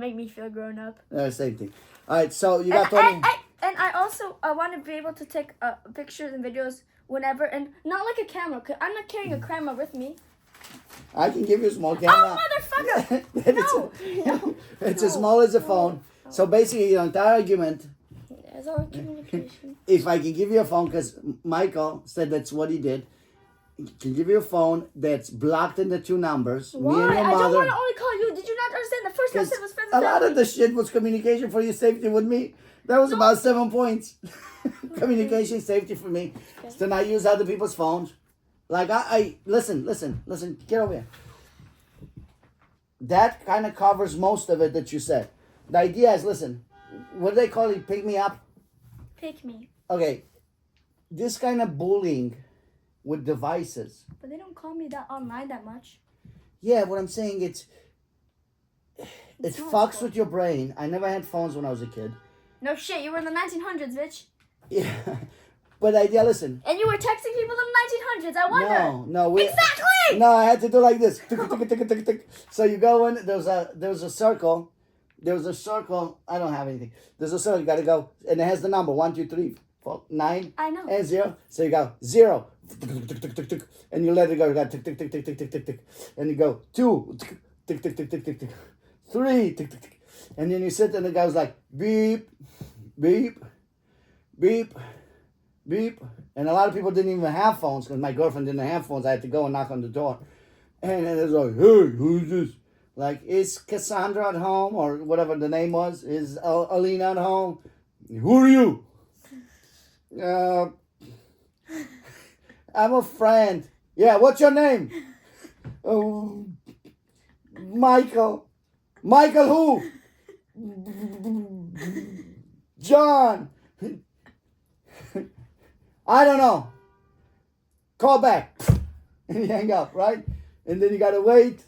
make me feel grown up. Same thing. All right, so you got 20. And I also want to be able to take pictures and videos whenever, and not like a camera. Cause I'm not carrying a camera with me. I can give you a small camera. Oh, motherfucker! it's No. it's as small as a phone. So basically, your entire argument, It's all communication. if I can give you a phone, because Michael said that's what he did, he can give you a phone that's blocked in the two numbers. Why? Me and your I don't mother. want to only call you. Did you not understand? The first time I 'Cause said was friends a and lot of family. the shit was communication for your safety with me. That was about 7 points. Communication safety for me. Okay. To not use other people's phones. Like I listen, get over here. That kind of covers most of it that you said. The idea is, listen, what do they call it? Pick me up? Pick me. Okay. This kind of bullying with devices. But they don't call me that online that much. Yeah, what I'm saying, it It's fucks not with your brain. I never had phones when I was a kid. No shit, you were in the 1900s, bitch. Yeah. But the idea, listen. And you were texting people in the 1900s. I wonder. No, Exactly! No, I had to do like this. So you go in. There's a circle. There's a circle. I don't have anything. There's a circle. You gotta go, and it has the number 1, 2, 3, 4, 9, I know. and 0. So you go 0, and you let it go. You got tick tick tick tick tick tick tick tick, and you go 2, tick tick tick tick tick tick, 3, tick tick tick, and then you sit and it goes like beep, beep, beep. Beep. And a lot of people didn't even have phones because my girlfriend didn't have phones. I had to go and knock on the door. And it was like, hey, who's this? Like, is Cassandra at home or whatever the name was? Is Alina at home? Who are you? I'm a friend. Yeah, what's your name? Oh, Michael. Michael who? John. I don't know. Call back. And you hang up, right? And then you gotta wait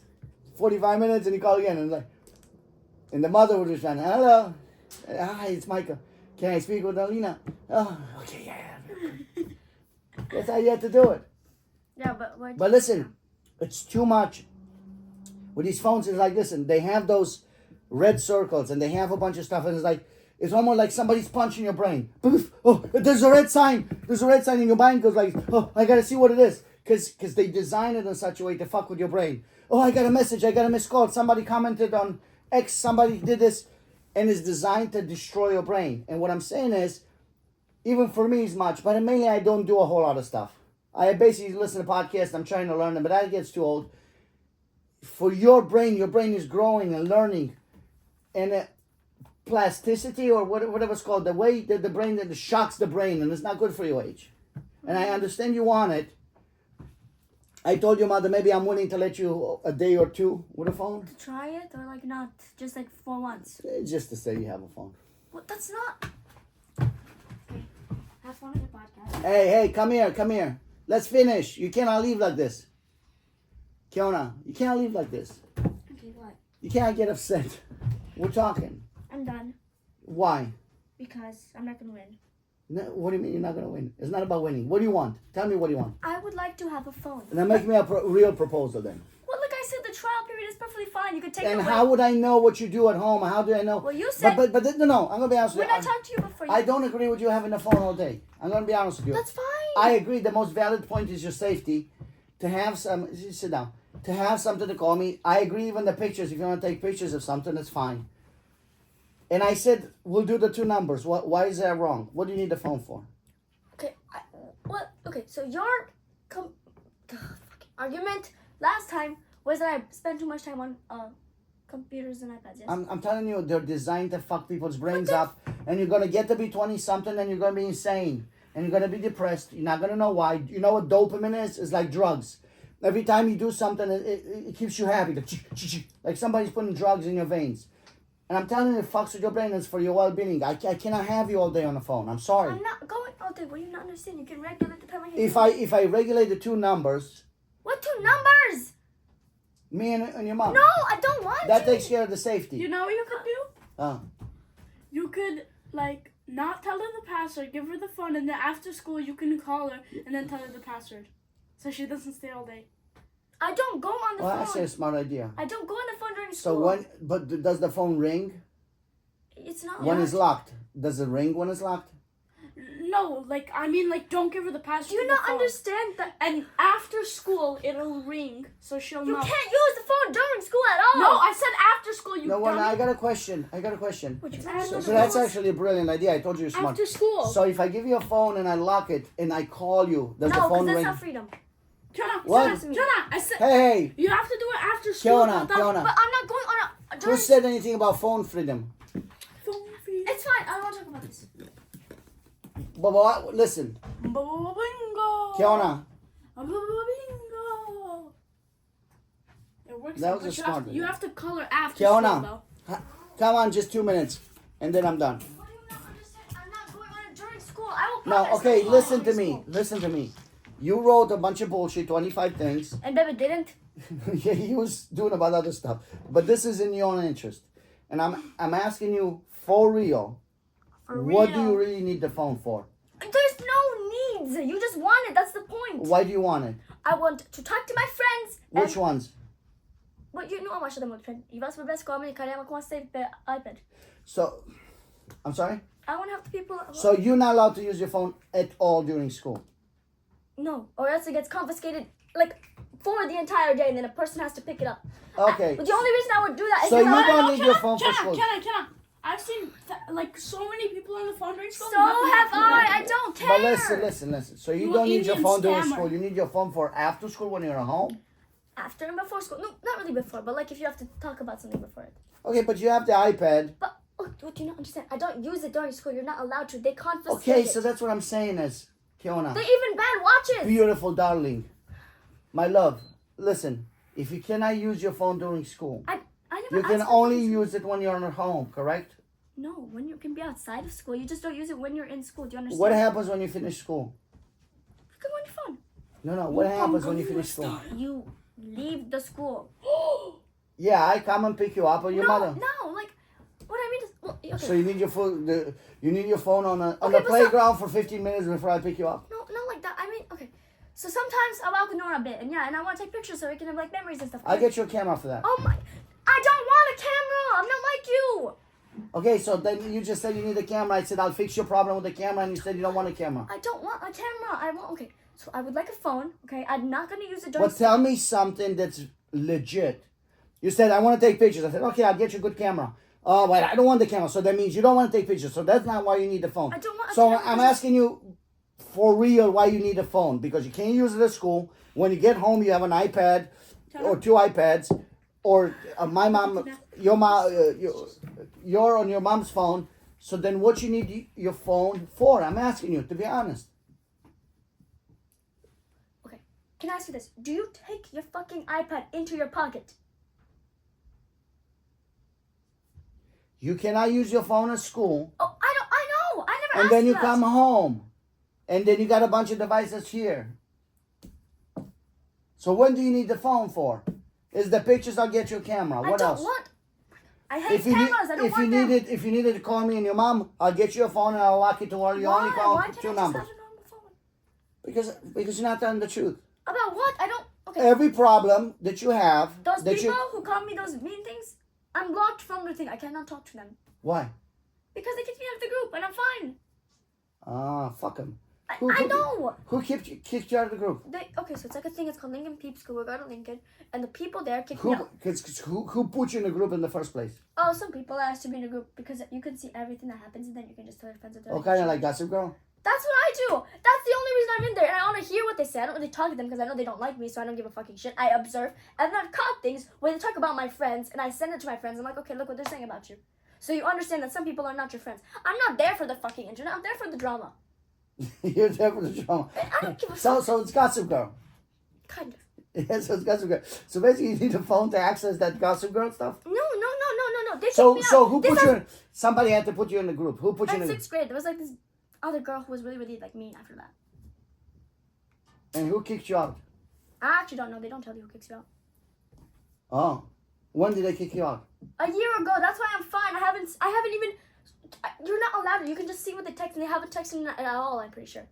45 minutes and you call again. And the mother would respond, hello. Hi, it's Michael. Can I speak with Alina? Oh, okay, yeah. That's how you have to do it. Yeah, but what? But listen, it's too much. With these phones, it's like, listen, they have those red circles and they have a bunch of stuff and it's like, it's almost like somebody's punching your brain. Poof. Oh, there's a red sign. There's a red sign in your mind. Goes like, oh, I gotta see what it is. Cause they design it in such a way to fuck with your brain. Oh, I got a message. I got a missed call. Somebody commented on X. Somebody did this, and it's designed to destroy your brain. And what I'm saying is, even for me, it's much. But mainly, I don't do a whole lot of stuff. I basically listen to podcasts. I'm trying to learn them, but that gets too old. For your brain is growing and learning, and plasticity or whatever it's called, the way that the brain that shocks the brain, and it's not good for your age. And I understand you want it, I told your mother maybe I'm willing to let you a day or two with a phone. Try it or like not, just like for once. Just to say you have a phone. What? That's not. Okay. Have fun with your podcast. Hey, come here. Let's finish. You cannot leave like this. Kiona, you can't leave like this. Okay, what? You can't get upset. We're talking. I'm done Why? because I'm not gonna win. No, what do you mean you're not going to win? It's not about winning. What do you want? Tell me what you want. I would like to have a phone. And then make me a real proposal then. Well, like I said, the trial period is perfectly fine. You could take it And away. how would I know what you do at home? How do I know? Well, you said But no, I'm going to be honest with when you. I talked to you before. I don't agree with you having a phone all day. I'm going to be honest with you. That's fine. I agree. The most valid point is your safety. To have some, sit down. To have something to call me. I agree. Even the pictures. If you want to take pictures of something, it's fine. And I said we'll do the two numbers. Why is that wrong? What do you need the phone for? Okay. What? Okay. So your argument last time was that I spent too much time on computers and iPads. Yes. I'm telling you, they're designed to fuck people's brains up, and you're gonna get to be 20 something, and you're gonna be insane, and you're gonna be depressed. You're not gonna know why. You know what dopamine is? It's like drugs. Every time you do something, it keeps you happy. Like somebody's putting drugs in your veins. And I'm telling you, it fucks with your brain. It's for your well-being. I cannot have you all day on the phone. I'm sorry. I'm not going all day. What do you not understand? You can regulate the time I If I regulate the two numbers, What two numbers? me and your mom. No, I don't want That to. takes care of the safety. You know what you could do? You could like not tell her the password, give her the phone, and then after school you can call her and then tell her the password, so she doesn't stay all day. I don't go on the Well, phone. that's a smart idea. I don't go on the phone during So school. but does the phone ring It's not. when locked. it's locked? Does it ring when it's locked? No, like I mean, like don't give her the password. Do you to the not phone. understand that? And after school it'll ring, so she'll You know. can't use the phone during school at all. No, I said after school. You No, well, dummy. I got a question. Which is So that's actually a brilliant idea. I told you you're smart. After school. So if I give you a phone and I lock it and I call you, does the no, because phone that's ring? not freedom. Jonah, What? Jonah, I said Hey, you have to do it after school. Kiona, not that- Kiona. But I'm not going on a who during. said anything about phone freedom? Phone fee. It's fine. I don't want to talk about this. But listen, Bingo. Kiona, Bingo. It works. That out, was but a smart you one. have to color after Kiona. school though. come on, just 2 minutes, and then I'm done. What do you not understand? I'm not going on it during school. I will No, promise. okay, I will listen to during me. school. Listen to me. You wrote a bunch of bullshit, 25 things. And Beba didn't. Yeah, he was doing about other stuff. But this is in your own interest. And I'm asking you for real. For What do real. you really need the phone for? There's no needs. You just want it. That's the point. Why do you want it? I want to talk to my friends. Which ones? Well, you know how much of them would friend. E vas beber escola americana com a iPad. So, I'm sorry? I want to have the people. So you're not allowed to use your phone at all during school? No, or else it gets confiscated like for the entire day, and then a person has to pick it up. Okay. But the only reason I would do that is So because you I don't know. need your phone for school? Can I? I've seen like so many people on the phone during school. So have I. I don't care. But listen. So you You don't need your Indian phone during scammer. school. You need your phone for after school when you're at home? After and before school. No, not really before, but like if you have to talk about something before it. Okay, but you have the iPad. But what do you not understand? I don't use it during school. You're not allowed to. They confiscate Okay, it. so that's what I'm saying is, Kiona. They even ban watches. Beautiful darling. My love, listen. If you cannot use your phone during school, I never you can asked only for- use it when you're at home, correct? No, when you can be outside of school, you just don't use it when you're in school. Do you understand? What happens when you finish school? You can go on your phone. No. What happens when you finish school? You leave the school. Yeah, I come and pick you up or your mother. No, like what I mean is, well, okay. So you need your phone. You need your phone on Okay, the but so- playground for 15 minutes before I pick you up. No, not like that. I mean, okay. So sometimes I walk Nora a bit, and yeah, and I want to take pictures so we can have like memories and stuff. I'll get you a camera for that. Oh my! I don't want a camera. I'm not like you. Okay, so then you just said you need a camera. I said I'll fix your problem with the camera, and you said you don't want a camera. I don't want a camera. I want okay. So I would like a phone. Okay, I'm not gonna use it during. But tell me something that's legit. You said I want to take pictures. I said okay, I'll get you a good camera. Oh wait, I don't want the camera. So that means you don't want to take pictures. So that's not why you need the phone. I don't want a So camera. I'm asking you for real why you need a phone, because you can't use it at school. When you get home, you have an iPad or 2 iPads, or my mom, your mom, you're on your mom's phone. So then, what you need your phone for? I'm asking you to be honest. Okay. can I ask you this? Do you take your fucking iPad into your pocket? You cannot use your phone at school, Oh, I know. I never and asked then you that. come home, and then you got a bunch of devices here. So when do you need the phone for? Is the pictures? I'll get you a camera. What I don't else? want. I hate cameras. I don't want them. If you needed to call me and your mom, I'll get you a phone and I'll lock it to where you only call Why can't I two just numbers. have a normal phone? Because you're not telling the truth. About what? I don't. Okay. Every problem that you have, Those that people you who call me those mean things, I'm blocked from the thing. I cannot talk to them why? because they kicked me out of the group, and I'm fine. Ah, fuck them. I know. Who kicked you out of the group? Okay, so it's like a thing. It's called Lincoln Peeps School. We're going to Lincoln, and the people there kicked Who me out. who put you in the group in the first place? Oh, some people asked to be in a group because you can see everything that happens, and then you can just tell your friends that they're Oh, kind of like Gossip Girl. That's what I do. That's the only reason I'm in there, and I want to hear what they say. I don't really talk to them because I know they don't like me, so I don't give a fucking shit. I observe, and then I've caught things where they talk about my friends, and I send it to my friends. I'm like, okay, look what they're saying about you. So you understand that some people are not your friends. I'm not there for the fucking internet. I'm there for the drama. You're there for the drama. I don't give a So fuck. so it's Gossip Girl. Kind of. Yeah, so it's Gossip Girl. So basically, you need a phone to access that Gossip Girl stuff. No. They kicked So me out. so who This put is- you in? Somebody had to put you in the group. Who put you in in the sixth grade, there was like this other girl who was really, really like mean after that. And who kicked you out? I actually don't know. They don't tell you who kicks you out. Oh, when did they kick you out? A year ago. That's why I'm fine. I haven't even. You're not allowed. You can just see what they text, and they haven't texted at all. I'm pretty sure.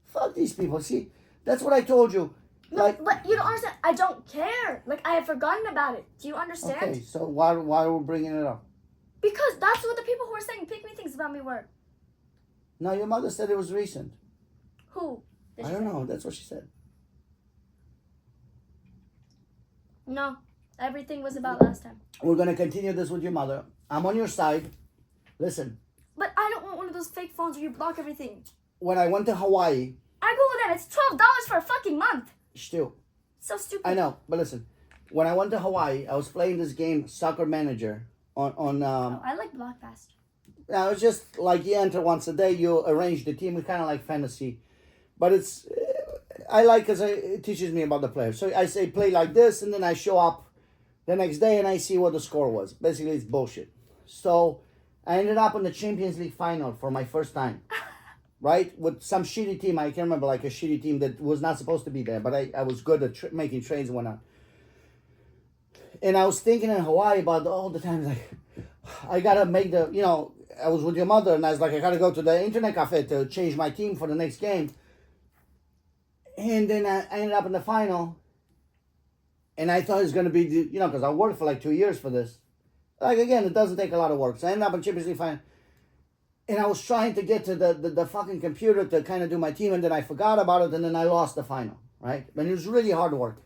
Fuck these people. See, that's what I told you. No, Like, but you don't understand. I don't care. Like I have forgotten about it. Do you understand? okay, so why are we bringing it up? Because that's what the people who were saying pick me things about me were. No, your mother said it was recent. Who? Did I she don't say? know. That's what she said. No, everything was about last time. We're gonna continue this with your mother. I'm on your side. Listen, But I don't want one of those fake phones where you block everything. when I went to Hawaii, I googled it. It's $12 for a fucking month. still, So stupid. I know, but listen, when I went to Hawaii, I was playing this game, Soccer Manager, on Oh, I like Blockfast. now it's just like you enter once a day, you arrange the team. It's kind of like fantasy, but it's I like because it teaches me about the players. So I say play like this, and then I show up the next day and I see what the score was. Basically, it's bullshit. So I ended up in the Champions League final for my first time, right? With some shitty team. I can't remember, like a shitty team that was not supposed to be there, but I was good at making trades and whatnot. And I was thinking in Hawaii about all the times, like, I gotta make the, I was with your mother and I was like, I gotta go to the internet cafe to change my team for the next game. And then I ended up in the final. And I thought it was gonna be, because I worked for like 2 years for this. Like, again, it doesn't take a lot of work. So I ended up in Champions League final. And I was trying to get to the fucking computer to kind of do my team, and then I forgot about it, and then I lost the final, right? And it was really hard work.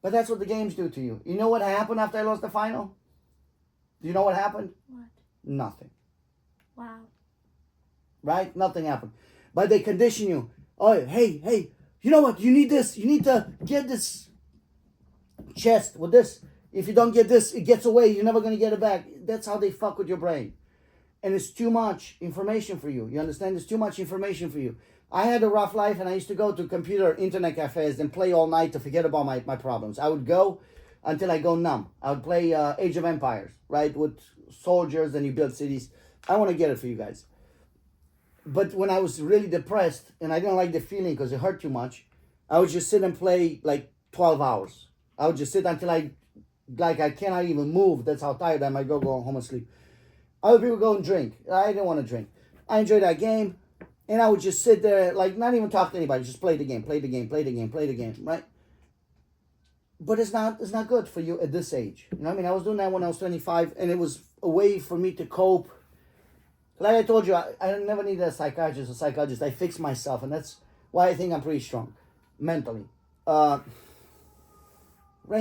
But that's what the games do to you. You know what happened after I lost the final? Do you know what happened? What? Nothing. Wow. Right? Nothing happened. But they condition you. Oh, hey, you know what? You need this. You need to get this chest with this. If you don't get this, it gets away. You're never going to get it back. That's how they fuck with your brain. And it's too much information for you. You understand? It's too much information for you. I had a rough life, and I used to go to computer internet cafes and play all night to forget about my problems. I would go until I go numb. I would play Age of Empires, right, with soldiers, and you build cities. I want to get it for you guys. But when I was really depressed, and I didn't like the feeling because it hurt too much, I would just sit and play like 12 hours. I would just sit until I cannot even move. That's how tired I am. I go home and sleep. Other people go and drink. I didn't want to drink. I enjoyed that game. And I would just sit there, like, not even talk to anybody. Just play the game, right? But it's not good for you at this age. You know what I mean? I was doing that when I was 25, and it was a way for me to cope. Like I told you, I never needed a psychologist. I fixed myself, and that's why I think I'm pretty strong, mentally. Right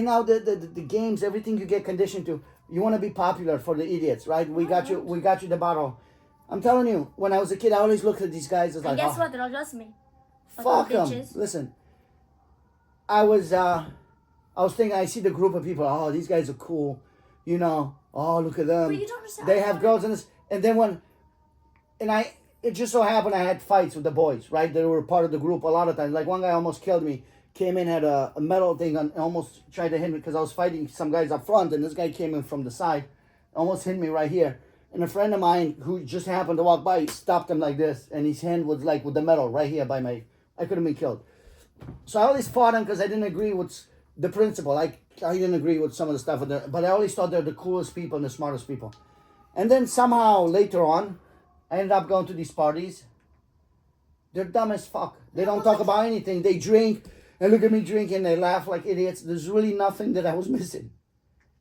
now, the games, everything you get conditioned to, you want to be popular for the idiots, right? We got you the bottle. I'm telling you, when I was a kid, I always looked at these guys as like, And guess what? They don't trust me. fuck Fucking them. bitches. Listen, I was thinking, I see the group of people, oh, these guys are cool, oh, look at them. But you don't understand. They have girls in this, and then it just so happened I had fights with the boys, right? They were part of the group a lot of times. Like one guy almost killed me came in, had a metal thing on, and almost tried to hit me because I was fighting some guys up front, and this guy came in from the side, almost hit me right here. And a friend of mine who just happened to walk by stopped him like this, and his hand was like with the metal right here by my. I could have been killed. So I always fought him because I didn't agree with the principle. I didn't agree with some of the stuff, but I always thought they're the coolest people and the smartest people. And then somehow later on, I ended up going to these parties. They're dumb as fuck. They don't talk about anything. They drink and look at me drinking. They laugh like idiots. There's really nothing that I was missing.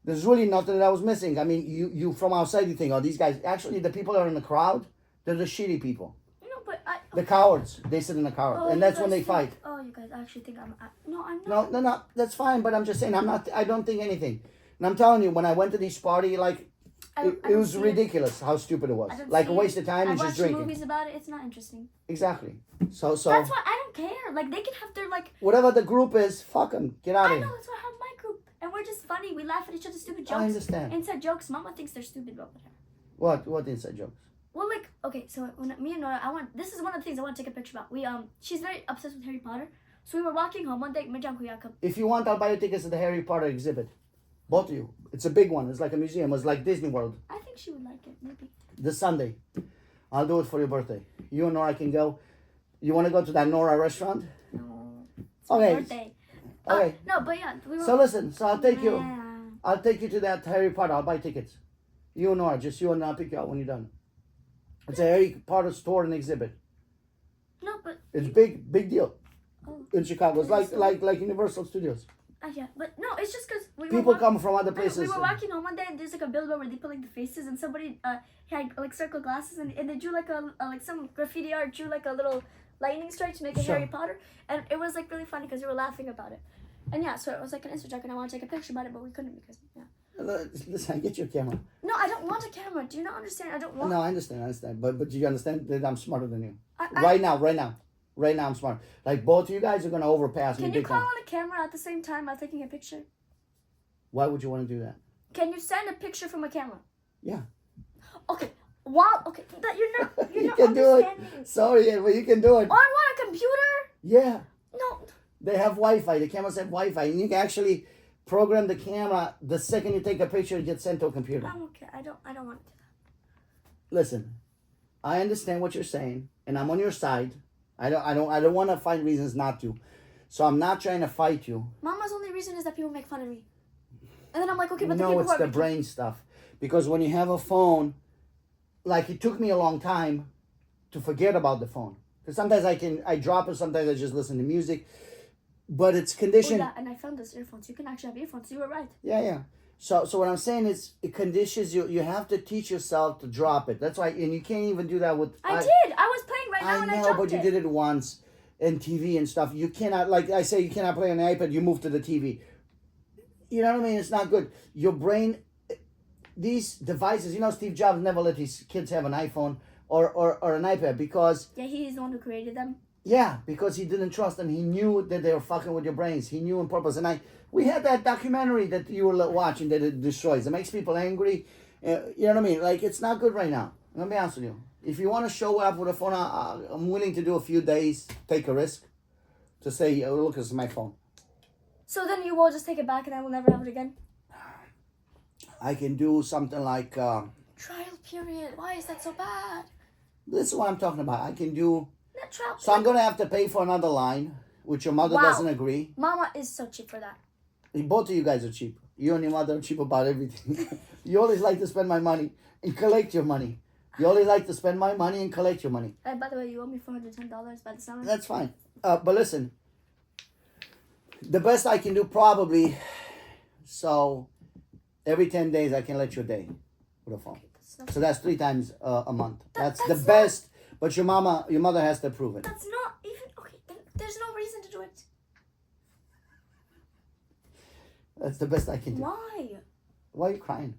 There's really nothing that I was missing. I mean, you from outside, you think, oh, these guys. Actually, the people that are in the crowd, they're the shitty people. No, but I. The cowards. They sit in the crowd, Oh, and you that's when guys they fight. Oh, you guys actually think I'm. No, I'm not. No. That's fine. But I'm just saying, I'm not. I don't think anything. And I'm telling you, when I went to this party, like, I it don't was see it. ridiculous how stupid it was. I don't Like a see waste it. of time I and just watched drinking. movies about it. It's not interesting. Exactly. So That's why I don't care. Like they can have their like. whatever the group is, fuck them. Get out I of know here. that's why I have my group, and we're just funny. We laugh at each other's stupid jokes. I understand. Inside jokes. Mama thinks they're stupid, but whatever. What inside jokes? Well, like okay, so when me and Nora, this is one of the things I want to take a picture about. She's very obsessed with Harry Potter. So we were walking home one day. If you want, I'll buy you tickets to the Harry Potter exhibit. Both of you. It's a big one. It's like a museum. It's like Disney World. I think she would like it, maybe. This Sunday. I'll do it for your birthday. You and Nora can go. You want to go to that Nora restaurant? No. It's Okay. my birthday. Okay. No, but yeah, we were. So listen. So I'll take you. Yeah. I'll take you to that Harry Potter. I'll buy tickets. You and Nora. Just you and I'll pick you up when you're done. It's a Harry Potter store and exhibit. No, but It's big deal oh, in Chicago. It's like Universal Studios. yeah, but no, it's just because we People were. come from other We places. were walking home one day and there's like a billboard where they put like the faces and somebody had like circle glasses and they drew like a like some graffiti art drew like a little lightning strike to make a Sure. Harry Potter and it was like really funny because we were laughing about it. And yeah, so it was like an Instagram and I want to take a picture about it but we couldn't because yeah. Listen, get your camera. No, I don't want a camera. Do you not understand? I don't want. No, I understand. But do you understand that I'm smarter than you? I- Right now, I'm smart. Like both of you guys are gonna overpass me Can you big call time. on a camera at the same time while taking a picture? Why would you want to do that? Can you send a picture from a camera? Yeah. Okay. Wow. Okay. That you're not. You're You not can do it. understanding. Sorry, but you can do it. On what? A computer? Yeah. No. They have Wi-Fi. The cameras have Wi-Fi, and you can actually program the camera. The second you take a picture, it gets sent to a computer. I'm okay. I don't want to do that. Listen, I understand what you're saying, and I'm on your side. I don't want to find reasons not to. So I'm not trying to fight you. Mama's only reason is that people make fun of me. And then I'm like, okay, but the No, people it's who are the making- brain stuff. Because when you have a phone, like it took me a long time to forget about the phone. Because sometimes I drop it, sometimes I just listen to music. But it's Oh, conditioned. yeah, and I found this earphones. You can actually have earphones. You were right. Yeah. So what I'm saying is it conditions you. You have to teach yourself to drop it. That's why, and you can't even do that with. I did. I was playing right now I and I know, dropped but you it. did it once in TV and stuff. You cannot, like I say, you cannot play on the iPad. You move to the TV. You know what I mean? It's not good. Your brain, these devices. You know, Steve Jobs never let his kids have an iPhone or an iPad because Yeah, he's the one who created them. because he didn't trust them. He knew that they were fucking with your brains. He knew on purpose. And we had that documentary that you were watching that it destroys. It makes people angry. You know what I mean? Like, it's not good right now. Let me be honest with you. If you want to show up with a phone, I'm willing to do a few days, take a risk, to say, oh, look, it's my phone. So then you will just take it back and I will never have it again? I can do something like, Trial period. Why is that so bad? this is what I'm talking about. I can do, That trial so I'm going to have to pay for another line, which your mother Wow. doesn't agree. Mama is so cheap for that. Both of you guys are cheap. You and your mother are cheap about everything. You always like to spend my money and collect your money. You always like to spend my money and collect your money. And by the way, you owe me $410 by the summer. That's fine. But listen, the best I can do probably, so every 10 days I can let you a day with a phone. That's not, So that's 3 times a month. That's the that's not- best. But your mother has to approve it. that's not even okay. Then there's no reason to do it. That's the best I can do. Why? Why are you crying?